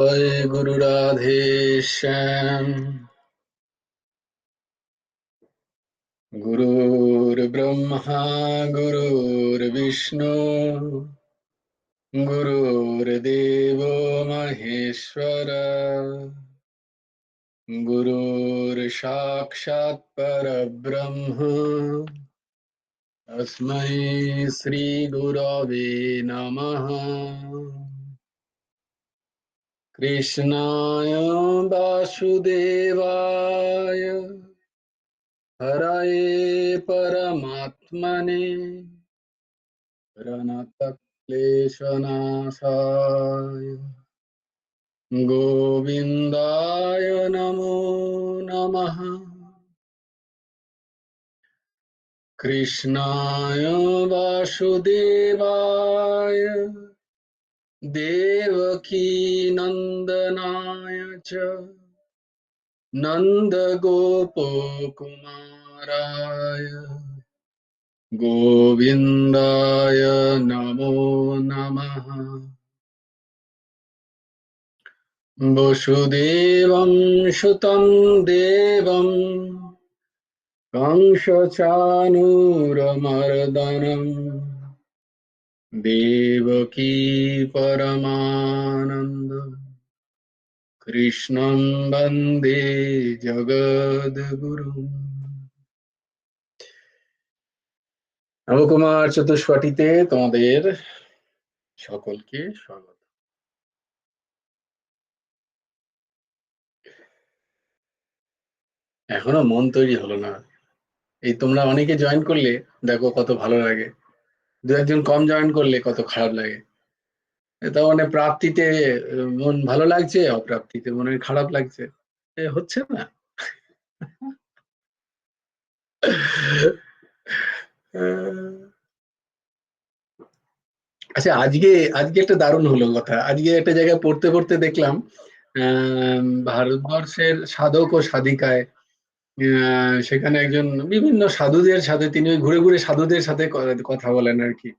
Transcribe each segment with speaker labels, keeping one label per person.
Speaker 1: जय गुरु राधे श्याम। गुरुर्ब्रह्मा गुरुर्विष्णु गुरुर्देवो महेश्वर गुरुर्साक्षात् परब्रह्म तस्मै श्री गुरवे नमः। कृष्णाय वासुदेवाय हरये परमात्मने प्रणतक्लेशनाशाय गोविन्दाय नमो नमः। कृष्णाय वासुदेवाय देवकीनन्दनाय च नन्दगोपकुमाराय गोविन्दाय नमो नमः। वसुदेवं सुतं देवं कंसचाणूरमर्दनं देवकी परमानन्दं कृष्णं वन्दे जगद्गुरुम्। নবকুমার চতুষ্পটিতে তোমাদের সকলকে স্বাগত। এখনো মন তৈরি হলো না। এই তোমরা অনেকে জয়েন করলে দেখো কত ভালো লাগে, দু একজন কম জয়েন করলে কত খারাপ লাগে। তার মানে প্রাপ্তিতে মন ভালো লাগছে, অপ্রাপ্তিতে মনের খারাপ লাগছে, হচ্ছে না। আচ্ছা, আজকে আজকে একটা দারুণ হলো কথা। আজকে একটা জায়গায় পড়তে পড়তে দেখলাম ভারতবর্ষের সাধক ও সাধিকায় সেখানে একজন বিভিন্ন সাধুদের সাথে তিনি ওই ঘুরে ঘুরে সাধুদের সাথে কথা বলেন আর কি।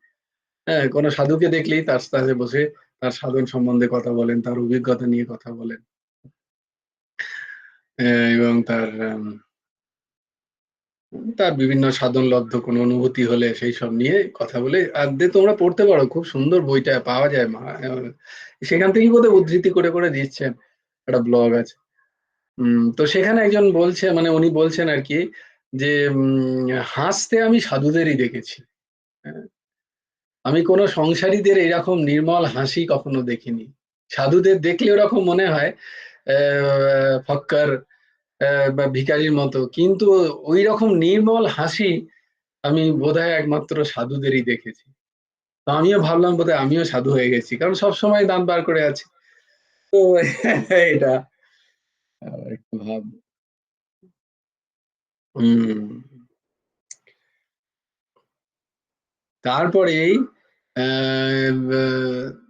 Speaker 1: হ্যাঁ, কোনো সাধুকে দেখলেই তার সাথে বসে তার সাধন সম্বন্ধে কথা বলেন, তার অভিজ্ঞতা নিয়ে কথা বলেন এবং তার বিভিন্ন সাধনলব্ধ কোনো অনুভূতি হলে সেই সব নিয়ে কথা বলে। আর তোমরা পড়তে পারো, খুব সুন্দর বইটা পাওয়া যায়। সেখান থেকেই বোধহয় উদ্ধৃতি করে করে দিচ্ছেন, একটা ব্লগ আছে। তো সেখানে একজন বলছে, মানে উনি বলছেন আর কি, যে হাসতে আমি সাধুদেরই দেখেছি, হ্যাঁ, আমি কোনো সংসারীদের এরকম নির্মল হাসি কখনো দেখিনি। সাধুদের দেখলে ওরকম মনে হয় ফক্কর বা ভিখারির মতো, কিন্তু ওই রকম নির্মল হাসি আমি বোধহয় একমাত্র সাধুদেরই দেখেছি। তো আমিও ভাবলাম বোধহয় আমিও সাধু হয়ে গেছি, কারণ সবসময় দাঁত বার করে আছি। তো এটা একটু ভাব। হম তারপরেই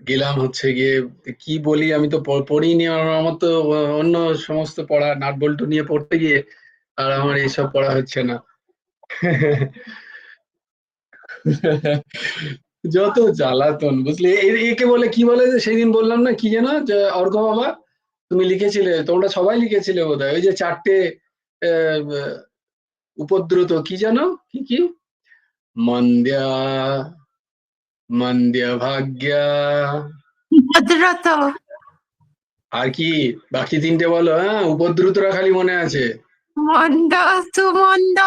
Speaker 1: গেলাম হচ্ছে গিয়ে, কি বলি, আমি তো পড়িনি। আমার তো অন্য সমস্ত পড়া নাট বল্টু নিয়ে পড়তে গিয়ে আর আমার এইসব পড়া হচ্ছে না। যত জ্বালাতন, বুঝলি। একে বলে কি বলে, যে সেদিন বললাম না, কি যেন, যে অর্ঘ বাবা তুমি লিখেছিলে, তোমরা সবাই লিখেছিলে বোধহয়, ওই যে চারটে আহ, উপদ্রুত, কি যেন, কি কি, মন্দ্যা মন্দ্য ভাগ্যা,
Speaker 2: ভদ্রত,
Speaker 1: আর কি বাকি তিনটে বলো। হ্যাঁ, উপদ্রুতরা খালি মনে আছে।
Speaker 2: মন্দ, সুমন্দ।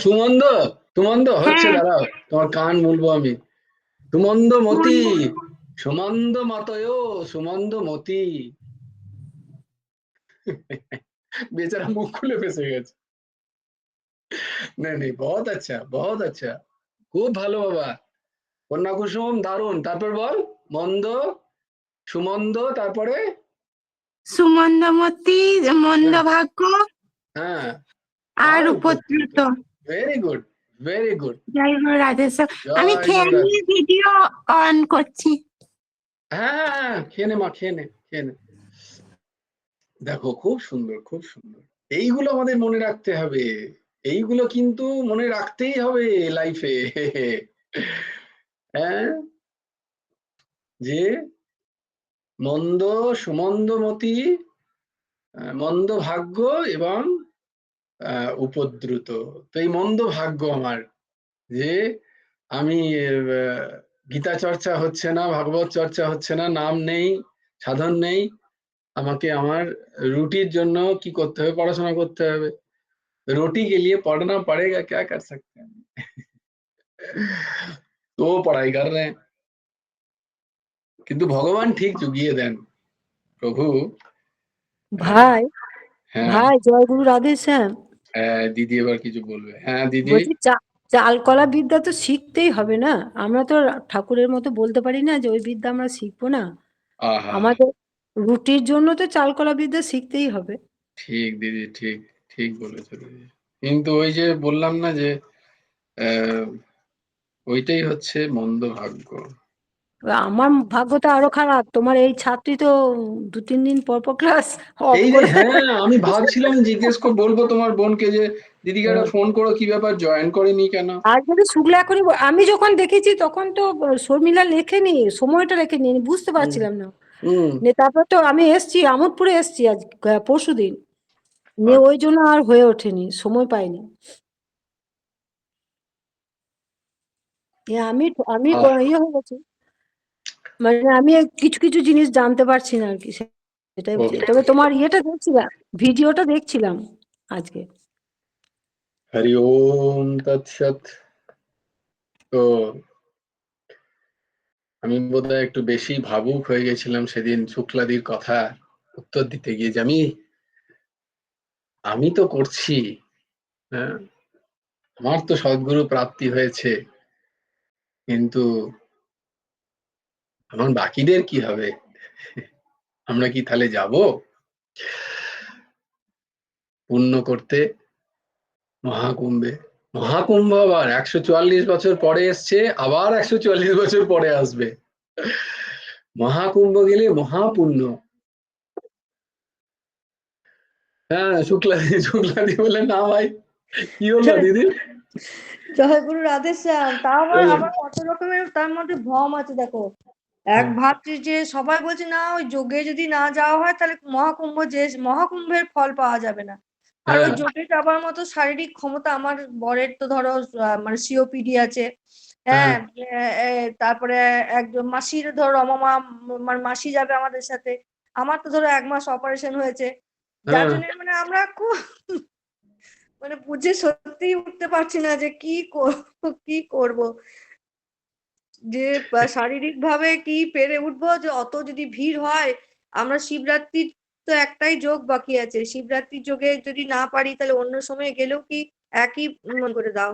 Speaker 1: সুমন্দ, সুমন্দ হচ্ছে,
Speaker 2: হ্যাঁ,
Speaker 1: দাঁড়াও তোমার কান মুলবো আমি। সুমন্দ মতি, সুমন্দ মতয়, সুমন্দ মতি। বেচারা মুখ খুলে ফেসে গেছে। নেই, বহুত আচ্ছা, বহুত আচ্ছা, খুব ভালো বাবা। কন্যা কুসুম দারুণ। তারপর বল, মন্দ, সুমন্দ, তারপরে
Speaker 2: সুমন্দমতি, মন্দ
Speaker 1: হ্যাঁ,
Speaker 2: ভাগ্য
Speaker 1: হ্যাঁ,
Speaker 2: আর
Speaker 1: আর উপদ্রুত।
Speaker 2: উপদ্রুত।
Speaker 1: Very good, very good.
Speaker 2: জয় গুরু রাধেশ্যাম। আমি
Speaker 1: জয়
Speaker 2: খেয়ে
Speaker 1: গুরু রাধে।
Speaker 2: নিয়ে ভিডিও অন করছি।
Speaker 1: হ্যাঁ, খেয়ে নে মা, খেয়ে নে, খেয়ে নে। দেখো, খুব সুন্দর, খুব সুন্দর। এইগুলো আমাদের মনে রাখতে হবে, এইগুলো কিন্তু মনে রাখতেই হবে লাইফে। হ্যাঁ, যে মন্দ, সুমন্দমতি, মন্দ ভাগ্য এবং উপদ্রুত। তো এই মন্দ ভাগ্য আমার, যে আমি গীতা চর্চা হচ্ছে না, ভাগবত চর্চা হচ্ছে না, নাম নেই, সাধন নেই, আমাকে আমার রুটির জন্য কি করতে হবে? পড়াশোনা করতে হবে। रोटी के लिए पढ़ना पड़ेगा, क्या कर सकते हैं। तो वो पढ़ाई कर रहे हैं, কিন্তু ভগবান ঠিক জুগিয়ে দেন। প্রভু
Speaker 3: ভাই
Speaker 1: হ্যাঁ,
Speaker 3: ভাই জয় গুরু রাধে শ্যাম।
Speaker 1: হ্যাঁ দিদি এবার কিছু বলবে। হ্যাঁ দিদি।
Speaker 3: বলছি চালকলা বিদ্যা তো শিখতেই হবে না? আমরা তো ঠাকুরের মতো বলতে পারি না যে ওই বিদ্যা আমরা শিখবো না।
Speaker 1: আহা,
Speaker 3: আমাদের রুটির জন্য তো চালকলা বিদ্যা শিখতেই হবে।
Speaker 1: ঠিক দিদি, ঠিক ঠিক বলেছো দিদি। কিন্তু ওই যে বললাম না যে আহ, ওইটাই হচ্ছে মন্দ ভাগ্য।
Speaker 3: আমার ভাগ্যটা আরো খারাপ, তোমার এই ছাত্রী তো 2-3 দিন পর পর ক্লাস অফ
Speaker 1: এই রে,
Speaker 3: করে দেয়।
Speaker 1: হ্যাঁ আমি ভাবছিলাম জিজ্ঞেস করে বলবো তোমার বোনকে যে দিদিকে একটা ফোন করো, কি ব্যাপার জয়েন করেনি কেন।
Speaker 3: আর যদি শুক্লা এখনই আমি যখন দেখেছি তখন তো শর্মিলা লেখেনি, সময়টা লেখেনি, আমি বুঝতে
Speaker 1: হুম
Speaker 3: পারছিলাম না।
Speaker 1: হুম,
Speaker 3: তারপর তো আমি এসছি, আমোদপুরে এসছি আজ পরশুদিন, নিয়ে
Speaker 1: আচ্ছা,
Speaker 3: ওই জন্য আর হয়ে ওঠেনি, সময় পাইনি। আমি আমি
Speaker 1: আহ,
Speaker 3: ইয়ে হয়ে গেছি, মানে আমি কিছু কিছু জিনিস জানতে পারছি না আর কি, সেটাই
Speaker 1: ও
Speaker 3: বলছি। তবে তোমার ইয়েটা দেখছিলাম, ভিডিওটা দেখছিলাম আজকে।
Speaker 1: হরি ওম তৎসৎ। তো আমি বোধহয় একটু বেশি ভাবুক হয়ে গেছিলাম সেদিন শুক্লাদির কথা উত্তর দিতে গিয়ে, যে আমি আমি তো করছি, হ্যাঁ আমার তো সদ্গুরু প্রাপ্তি হয়েছে, কিন্তু আমার বাকিদের কি হবে? আমরা কি তাহলে যাব পুণ্য করতে মহাকুম্ভে? মহাকুম্ভ আবার 144 বছর পরে এসছে, আবার 144 বছর পরে আসবে। মহাকুম্ভ গেলে মহাপুণ্য। হ্যাঁ শুক্লাদি, শুক্লাদি বলে না ভাই, কি হলো দিদি?
Speaker 4: জয় গুরু রাধে শ্যাম। তা আবার
Speaker 1: বলুন।
Speaker 4: আবার কত রকমের তার মধ্যে ভ্রম আছে দেখো। এক
Speaker 1: হ্যাঁ
Speaker 4: ভাবছি যে সবাই বলছে না ওই যোগে যদি না যাওয়া হয় তাহলে মহাকুম্ভ, যে মহাকুম্ভের ফল পাওয়া যাবে না। আর ওই
Speaker 1: হ্যাঁ
Speaker 4: যোগে যাবার মতো শারীরিক ক্ষমতা আমার বরের তো ধরো মানে সিওপিডি আছে।
Speaker 1: হ্যাঁ
Speaker 4: হ্যাঁ, তারপরে একজন মাসির ধরো রমা মানে মাসি যাবে আমাদের সাথে। আমার তো ধরো 1 মাস অপারেশন হয়েছে, যার
Speaker 1: হ্যাঁ,
Speaker 4: জন্য মানে আমরা খুব মানে বুঝে সত্যিই উঠতে পারছি না যে কি করবো কি করব, যে শারীরিক ভাবে কি পেরে উঠবো, যে অত যদি ভিড় হয়। আমরা শিবরাত্রির তো একটাই যোগ বাকি আছে, শিবরাত্রির যোগে যদি না পারি তাহলে অন্য সময় গেলেও কি একই মন করে দাও।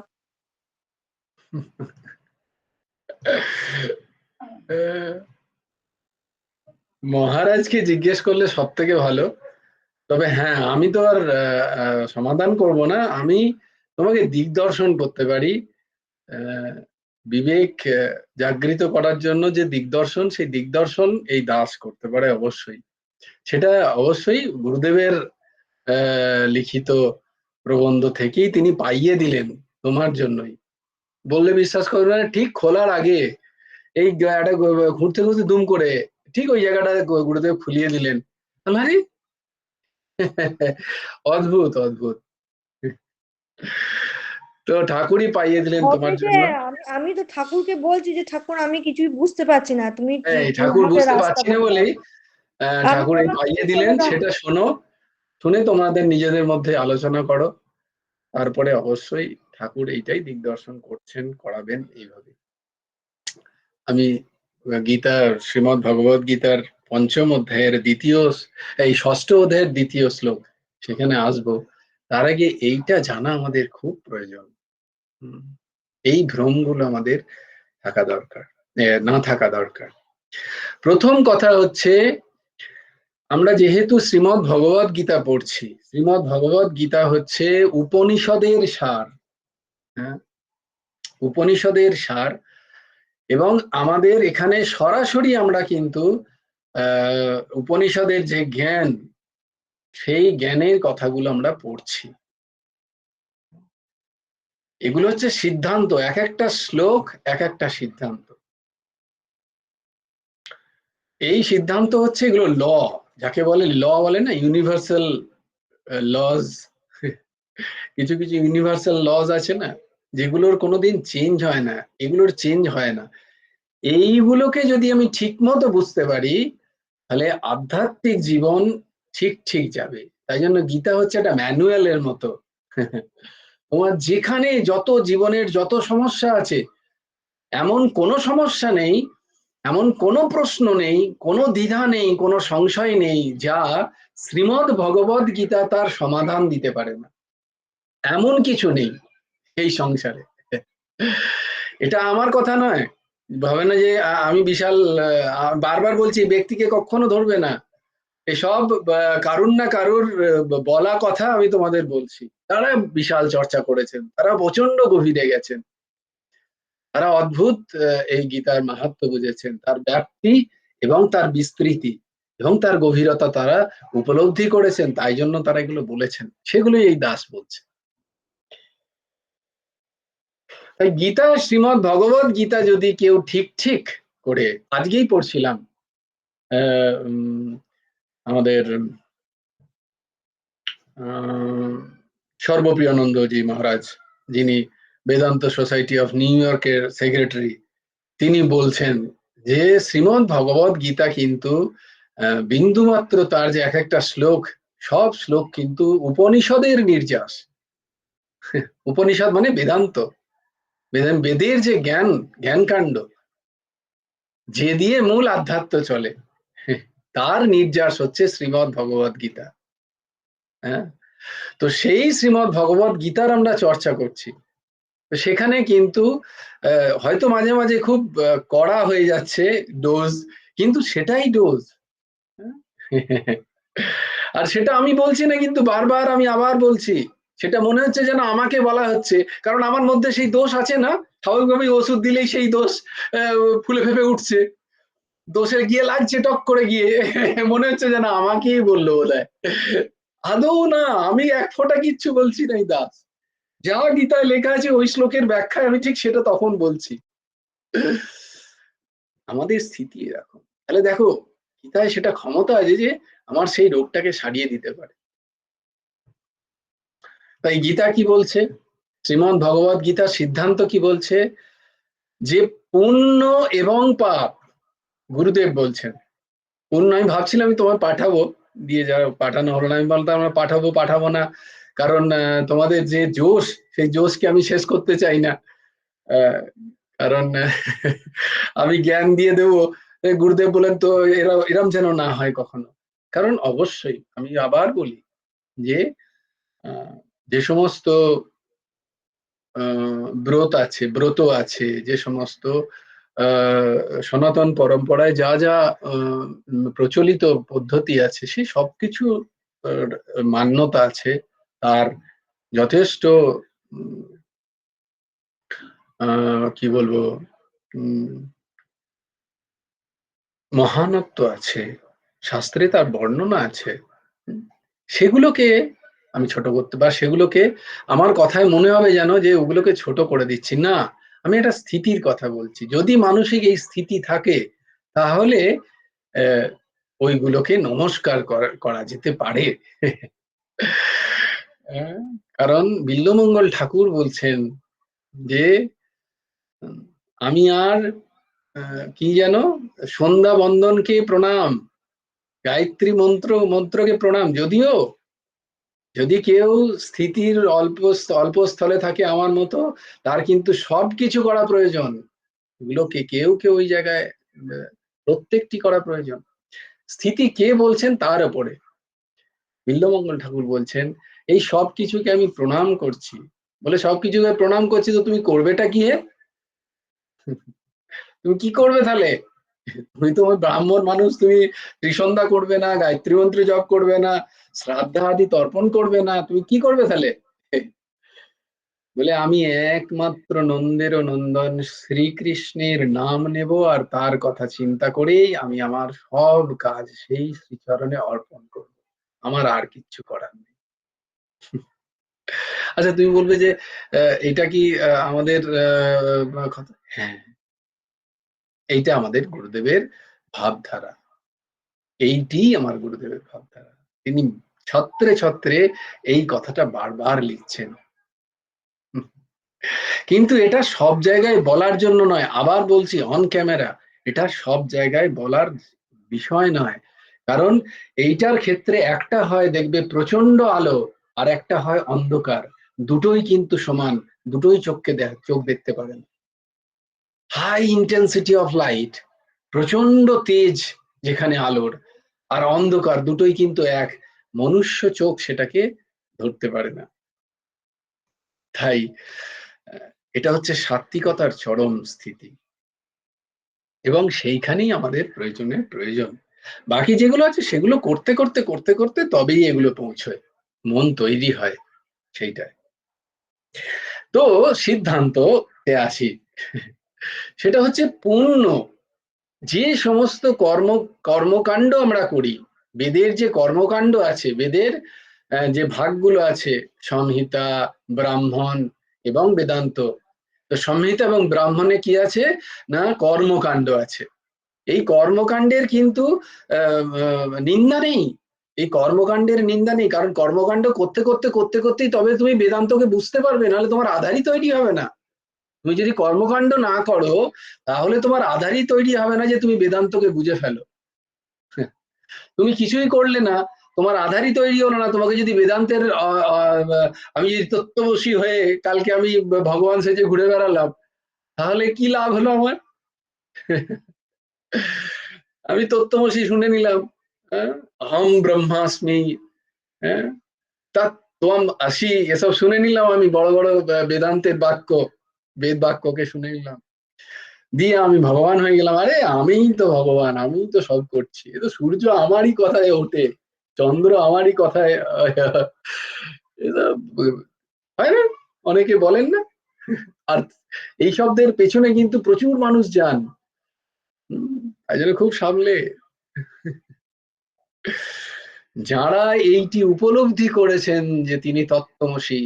Speaker 1: মহারাজকে জিজ্ঞেস করলে সব থেকে ভালো। তবে হ্যাঁ আমি তো আর সমাধান করব না, আমি তোমাকে দিগদর্শন করতে পারি। আহ, বিবেক জাগৃত করার জন্য যে দিগদর্শন, সেই দিগদর্শন এই দাস করতে পারে অবশ্যই। সেটা অবশ্যই গুরুদেবের লিখিত প্রবন্ধ থেকেই তিনি পাইয়ে দিলেন তোমার জন্যই। বললে বিশ্বাস করবে না, ঠিক খোলার আগে এই একটা ঘুরতে ঘুরতে দুম করে ঠিক ওই জায়গাটা গুরুদেব খুলিয়ে দিলেন। আরে অদ্ভুত অদ্ভুত। তো ঠাকুরই পাইয়ে দিলেন
Speaker 4: হবে
Speaker 1: তোমার
Speaker 4: যে
Speaker 1: জন্য।
Speaker 4: আমি তো ঠাকুরকে বলছি যে ঠাকুর আমি কিছুই বুঝতে পারছি না, তুমি
Speaker 1: এই
Speaker 4: তুমি
Speaker 1: ঠাকুর
Speaker 4: আমাকে
Speaker 1: বুঝতে
Speaker 4: রাস্তা
Speaker 1: পারছি না
Speaker 4: বলে দাও।
Speaker 1: বলেই
Speaker 4: আমি
Speaker 1: ঠাকুর এই
Speaker 4: বললাম
Speaker 1: পাইয়ে
Speaker 4: তুমি বলে
Speaker 1: দিলেন,
Speaker 4: দাও।
Speaker 1: সেটা শোনো, শুনে তোমাদের নিজেদের মধ্যে আলোচনা করো, তারপরে অবশ্যই ঠাকুর এইটাই দিগদর্শন করছেন, করাবেন এইভাবে। আমি গীতার, শ্রীমদ্ ভগবত গীতার 5ম অধ্যায়ের এই 6ষ্ঠ অধ্যায়ের 2য় শ্লোক, সেখানে আসবো। তার আগে এইটা জানা আমাদের খুব প্রয়োজন। হুম, এই ভ্রমগুলো আমাদের থাকা দরকার, না থাকা দরকার। প্রথম কথা হচ্ছে, আমরা যেহেতু শ্রীমদ্ ভগবত গীতা পড়ছি, শ্রীমদ্ ভগবত গীতা হচ্ছে উপনিষদের সার। হ্যাঁ, উপনিষদের সার। এবং আমাদের এখানে সরাসরি আমরা কিন্তু উপনিষদের যে জ্ঞান, সেই জ্ঞানের কথাগুলো আমরা পড়ছি। এগুলো হচ্ছে সিদ্ধান্ত, এক একটা শ্লোক এক একটা সিদ্ধান্ত। এই সিদ্ধান্ত হচ্ছে এগুলো ল, যাকে বলে ল বলে না, ইউনিভার্সাল লজ। কিছু কিছু ইউনিভার্সাল লজ আছে না, যেগুলোর কোনোদিন চেঞ্জ হয় না, এগুলোর চেঞ্জ হয় না। এইগুলোকে যদি আমি ঠিক মতো বুঝতে পারি, তাহলে আধ্যাত্মিক জীবন ঠিক ঠিক যাবে। তাই জন্য গীতা হচ্ছে একটা ম্যানুয়ালের মতো। তোমার যেখানে যত জীবনের যত সমস্যা আছে, এমন কোনো সমস্যা নেই, এমন কোনো প্রশ্ন নেই, কোনো দ্বিধা নেই, কোনো সংশয় নেই যা শ্রীমদ্ ভগবদ গীতা তার সমাধান দিতে পারে না। এমন কিছু নেই এই সংসারে। এটা আমার কথা নয়, ভাবে না যে আমি বিশাল, বারবার বলছি ব্যক্তিকে কখনো ধরবে না, এসব কারুর না কারুর বলা কথা আমি তোমাদের বলছি। তারা বিশাল চর্চা করেছেন, তারা প্রচন্ড গভীরে গেছেন, তারা অদ্ভুত এই গীতার মাহাত্ম্য বুঝেছেন, তার ব্যাপ্তি এবং তার বিস্তৃতি এবং তার গভীরতা তারা উপলব্ধি করেছেন, তাই জন্য তারা এগুলো বলেছেন, সেগুলোই এই দাস বলছে। তাই গীতা, শ্রীমদ্ ভগবদ গীতা যদি কেউ ঠিক ঠিক করে, আজকেই পড়ছিলাম আমাদের সর্বপ্রিয়ানন্দজি মহারাজ, যিনি বেদান্ত সোসাইটি অফ নিউ ইয়র্কের সেক্রেটারি, তিনি বলছেন যে শ্রীমদ্ ভগবদ গীতা কিন্তু বিন্দুমাত্র তার যে এক একটা শ্লোক, সব শ্লোক কিন্তু উপনিষদের নির্যাস। উপনিষদ মানে বেদান্ত, বেদের যে জ্ঞান, জ্ঞানকাণ্ড, যে দিয়ে মূল আধ্যাত্ম চলে, তার নির্যাস হচ্ছে শ্রীমদ্ ভগবদ গীতা। হ্যাঁ, তো সেই শ্রীমদ্ ভগবদ গীতার আমরা চর্চা করছি। সেখানে কিন্তু হয়তো মাঝে মাঝে খুব কড়া হয়ে যাচ্ছে ডোজ, কিন্তু সেটাই ডোজ। আর সেটা আমি বলছি না, কিন্তু বারবার আমি আবার বলছি, সেটা মনে হচ্ছে যেন আমাকে বলা হচ্ছে, কারণ আমার মধ্যে সেই দোষ আছে না, স্বাভাবিকভাবেই ওষুধ দিলেই সেই দোষ ফুলে ফেপে উঠছে, দোষে গিয়ে লাগছে টক করে গিয়ে, মনে হচ্ছে যেন আমাকেই বললো বোধহয়। আদৌ না, আমি এক ফোঁটা কিচ্ছু বলছি না, এই দাস যা গীতায় লেখা আছে ওই শ্লোকের ব্যাখ্যায় আমি ঠিক সেটা তখন বলছি। আমাদের স্থিতি এরকম, তাহলে দেখো গীতায় সেটা ক্ষমতা আছে যে আমার সেই রোগটাকে সারিয়ে দিতে পারে। তাই গীতা কি বলছে, শ্রীমদ্ ভগবদ গীতার সিদ্ধান্ত কি বলছে, যে পুণ্য এবং পাপ, গুরুদেব বলছেন পুণ্য, আমি ভাবছিলাম আমি তোমায় পাঠাবো, দিয়ে যা পাঠানো হলো না, আমি বলতাম আমরা পাঠাবো না, কারণ তোমাদের যে জোশ, সেই জোশকে আমি শেষ করতে চাই না, কারণ আমি জ্ঞান দিয়ে দেবো, গুরুদেব বলেন তো এরম যেন না হয় কখনো। কারণ অবশ্যই আমি আবার বলি যে যে সমস্ত ব্রত আছে, যে সমস্ত সনাতন পরম্পরায় যা যা প্রচলিত পদ্ধতি আছে, সেই সবকিছু মান্যতা আছে, তার যথেষ্ট কি বলবো মহানত্ব আছে, শাস্ত্রে তার বর্ণনা আছে। সেগুলোকে আমি ছোট করতে, বা সেগুলোকে আমার কথায় মনে হবে যেন যে ওগুলোকে ছোট করে দিচ্ছি না, আমি একটা স্থিতির কথা বলছি। যদি মানসিক এই স্থিতি থাকে, তাহলে ওইগুলোকে নমস্কার করা যেতে পারে। কারণ বিল্বমঙ্গল ঠাকুর বলছেন যে আমি আর কি যেন, সন্ধ্যা বন্দনকে প্রণাম, গায়ত্রী মন্ত্রকে প্রণাম, যদিও যদি কেউ স্থিতির অল্প স্থলে থাকে আমার মতো, তার কিন্তু সবকিছু করা প্রয়োজন, এগুলোকে কেউ কেউ ওই জায়গায় প্রত্যেকটি করা প্রয়োজন। স্থিতি কে বলছেন তার উপরে, বিল্বমঙ্গল ঠাকুর বলছেন এই সব কিছুকে আমি প্রণাম করছি, বলে সবকিছুকে প্রণাম করছি, তো তুমি করবেটা কি হে? তুমি কি করবে তাহলে? তুমি তো ব্রাহ্মণ মানুষ, তুমি ত্রিসন্ধ্যা করবে না, গায়ত্রী মন্ত্র জপ করবে না, শ্রাদ্ধা আদি তর্পণ করবে না, তুমি কি করবে তাহলে? বলে আমি একমাত্র নন্দের নন্দন শ্রীকৃষ্ণের নাম নেব, আর তার কথা চিন্তা করেই আমি আমার সব কাজ সেই শ্রীচরণে অর্পণ করব, আমার আর কিচ্ছু করার নেই। আচ্ছা তুমি বলবে যে এটা কি আমাদের কথা? হ্যাঁ, এইটা আমাদের গুরুদেবের ভাবধারা। এইটি আমার গুরুদেবের ভাবধারা। তিনি ছত্রে ছত্রে এই কথাটা বারবার লিখছেন, কিন্তু এটা সব জায়গায় বলার জন্য নয়। আবার বলছি অন ক্যামেরা, এটা সব জায়গায় বলার বিষয় নয়। কারণ এইটার ক্ষেত্রে একটা হয় দেখবে প্রচন্ড আলো, আর একটা হয় অন্ধকার। দুটোই কিন্তু সমান, দুটোই চোখ দেখতে পারেন। হাই ইন্টেন্সিটি অফ লাইট, প্রচন্ড তেজ যেখানে আলোর, আর অন্ধকার, দুটোই কিন্তু এক। মনুষ্য চোখ সেটাকে ধরতে পারে না। তাই এটা হচ্ছে সাত্ত্বিকতার চরম স্থিতি, এবং সেইখানেই আমাদের প্রয়োজন। বাকি যেগুলো আছে সেগুলো করতে করতে করতে করতে তবেই এগুলো পৌঁছয়, মন তৈরি হয় সেইটাই। তো সিদ্ধান্তে আসি, সেটা হচ্ছে পুণ্য। যে সমস্ত কর্মকাণ্ড আমরা করি, বেদের যে কর্মকাণ্ড আছে, বেদের যে ভাগগুলো আছে, সংহিতা, ব্রাহ্মণ এবং বেদান্ত। তো সংহিতা এবং ব্রাহ্মণে কি আছে না, কর্মকাণ্ড আছে। এই কর্মকাণ্ডের কিন্তু নিন্দা নেই, এই কর্মকাণ্ডের নিন্দা নেই। কারণ কর্মকাণ্ড করতে করতে করতে করতেই তবে তুমি বেদান্তকে বুঝতে পারবে, নাহলে তোমার আধারই তৈরি হবে না। তুমি যদি কর্মকাণ্ড না করো, তাহলে তোমার আধারই তৈরি হবে না যে তুমি বেদান্তকে বুঝে ফেলো। তুমি কিছুই করলে না, তোমার আধারই তৈরি হলো না। তোমাকে যদি বেদান্তের আমি যদি তত্ত্ববশী হয়ে কালকে আমি ভগবান সেজে ঘুরে বেড়ালাম, তাহলে কি লাভ হলো আমার? আমি তত্ত্বমসি শুনে নিলাম, আহম ব্রহ্মাস্মি, হ্যাঁ, তত্ত্বম আসি, এসব শুনে নিলাম আমি, বড় বড় বেদান্তের বাক্য, বেদ বাক্যকে শুনে নিলাম, দিয়ে আমি ভগবান হয়ে গেলাম। আরে আমিই তো ভগবান, আমিই তো সব করছি। এ তো সূর্য আমারই কথায় ওঠে, চন্দ্র আমারই কথায় এসব হয় না, অনেকে বলেন না। আর এই শব্দের পেছনে কিন্তু প্রচুর মানুষ যান, তাই জন্য খুব সামলে। যারা এইটি উপলব্ধি করেছেন যে তিনি তত্ত্বমসি,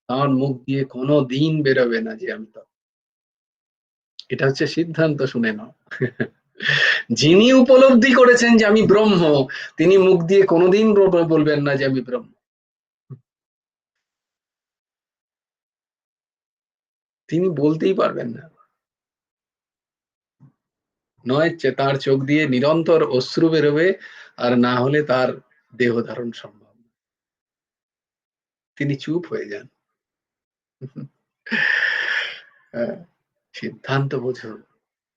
Speaker 1: তার মুখ দিয়ে কোনো দিন বেরোবে না যে আমি তত্ত্ব। এটা হচ্ছে সিদ্ধান্ত, শুনে নাও। যিনি উপলব্ধি করেছেন যে আমি ব্রহ্ম, তিনি মুখ দিয়ে কোনোদিন বলবেন না যে আমি ব্রহ্ম। তিনি বলতেই পারবেন না, নয় তার চোখ দিয়ে নিরন্তর অশ্রু বেরোবে, আর না হলে তার দেহ ধারণ সম্ভব। তিনি চুপ হয়ে যান। সিদ্ধান্ত বোঝো,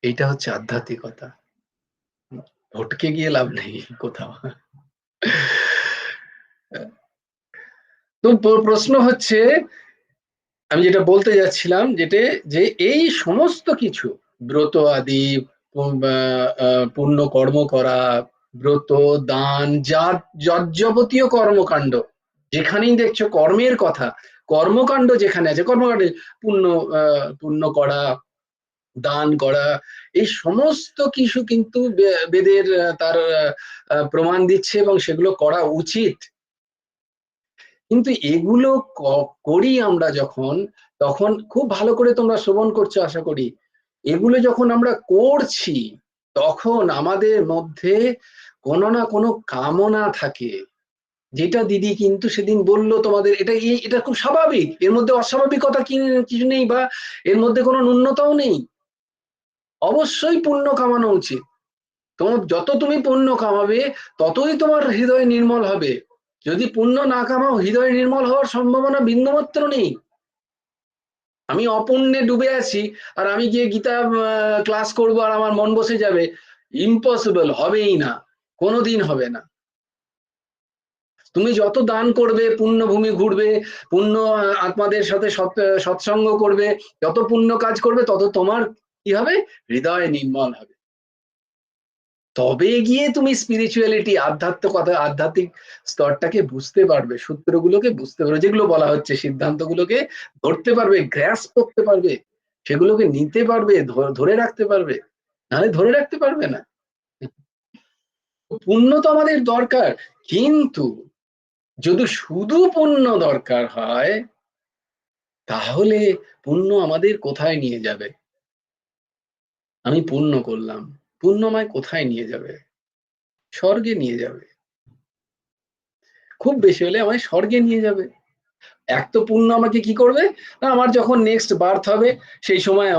Speaker 1: এইটা হচ্ছে আধ্যাত্মিকতা। ভটকে গিয়ে লাভ নেই কোথাও। তো প্রশ্ন হচ্ছে, আমি যেটা বলতে যাচ্ছিলাম, যে এই সমস্ত কিছু ব্রত আদি, পূর্ণ কর্ম করা, ব্রত, দান, যাবতীয় কর্মকাণ্ড, যেখানেই দেখছো কর্মের কথা, কর্মকাণ্ড যেখানে আছে, কর্মকাণ্ডে পুণ্য করা, দান করা, এই সমস্ত কিছু কিন্তু বেদের তার প্রমাণ দিচ্ছে, এবং সেগুলো করা উচিত। কিন্তু এগুলো করি আমরা যখন, তখন খুব ভালো করে তোমরা শ্রবণ করছো আশা করি, এগুলো যখন আমরা করছি, তখন আমাদের মধ্যে কোনো না কোনো কামনা থাকে, যেটা দিদি কিন্তু সেদিন বললো তোমাদের। এটা খুব স্বাভাবিক, এর মধ্যে অস্বাভাবিকতা কিছু নেই, বা এর মধ্যে কোনো ন্যূনতাও নেই। অবশ্যই পুণ্য কামানো উচিত। তোমার যত তুমি পুণ্য কামাবে, ততই তোমার হৃদয় নির্মল হবে। যদি পুণ্য না কামাও, হৃদয় নির্মল হওয়ার সম্ভাবনা বিন্দুমাত্র নেই। আমি অপুণ্যে ডুবে আছি, আর আমি গিয়ে গীতা ক্লাস করবো আর আমার মন বসে যাবে, ইম্পসিবল, হবেই না, কোনোদিন হবে না। তুমি যত দান করবে, পুণ্যভূমি ঘুরবে, পুণ্য আত্মাদের সাথে সৎসঙ্গ করবে, যত পুণ্য কাজ করবে, তত তোমার কি হবে, হৃদয় নির্মল হবে। তবে গিয়ে তুমি স্পিরিচুয়ালিটি, আধ্যাত্মিক স্তরটাকে বুঝতে পারবে, সূত্রগুলোকে বুঝতে পারবে, যেগুলো বলা হচ্ছে, সিদ্ধান্তগুলোকে ধরতে পারবে, গ্রাস্প করতে পারবে, সেগুলোকে নিতে পারবে, ধরে রাখতে পারবে, নাহলে ধরে রাখতে পারবে না। পুণ্য তো আমাদের দরকার, কিন্তু যদি শুধু পুণ্য দরকার হয়, তাহলে পুণ্য আমাদের কোথায় নিয়ে যাবে? আমি পুণ্য করলাম, পুণ্য আমায় কোথায় নিয়ে যাবে? স্বর্গে নিয়ে যাবে, খুব বেশি হলে আমায় স্বর্গে নিয়ে যাবে। এক তো পুণ্য আমাকে কি করবে না, আমার যখন নেক্সট বার্থ হবে সেই সময়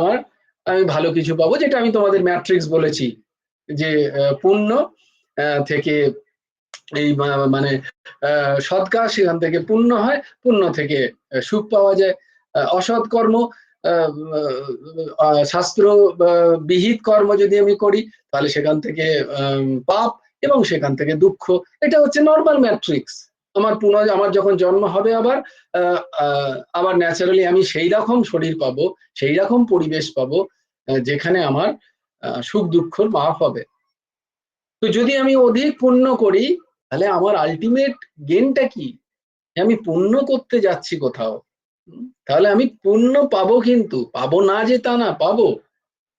Speaker 1: আমি ভালো কিছু পাবো, যেটা আমি তোমাদের ম্যাট্রিক্স বলেছি যে পুণ্য থেকে এই মানে সৎ কাজ, সেখান থেকে পুণ্য হয়, পুণ্য থেকে সুখ পাওয়া যায়। অসৎ কর্ম, শাস্ত্র বিহিত কর্ম যদি আমি করি তাহলে সেখান থেকে পাপ এবং সেখান থেকে দুঃখ। এটা হচ্ছে নর্মাল ম্যাট্রিক্স। আমার যখন জন্ম হবে আবার ন্যাচারালি আমি সেই রকম শরীর পাবো, সেই রকম পরিবেশ পাবো যেখানে আমার সুখ দুঃখর মাপ হবে। তো যদি আমি অধিক পুণ্য করি তাহলে আমার আলটিমেট গেনটা কি, আমি পুণ্য করতে যাচ্ছি কোথাও, তাহলে আমি পুণ্য পাবো, কিন্তু পাবো না যে তা না, পাবো।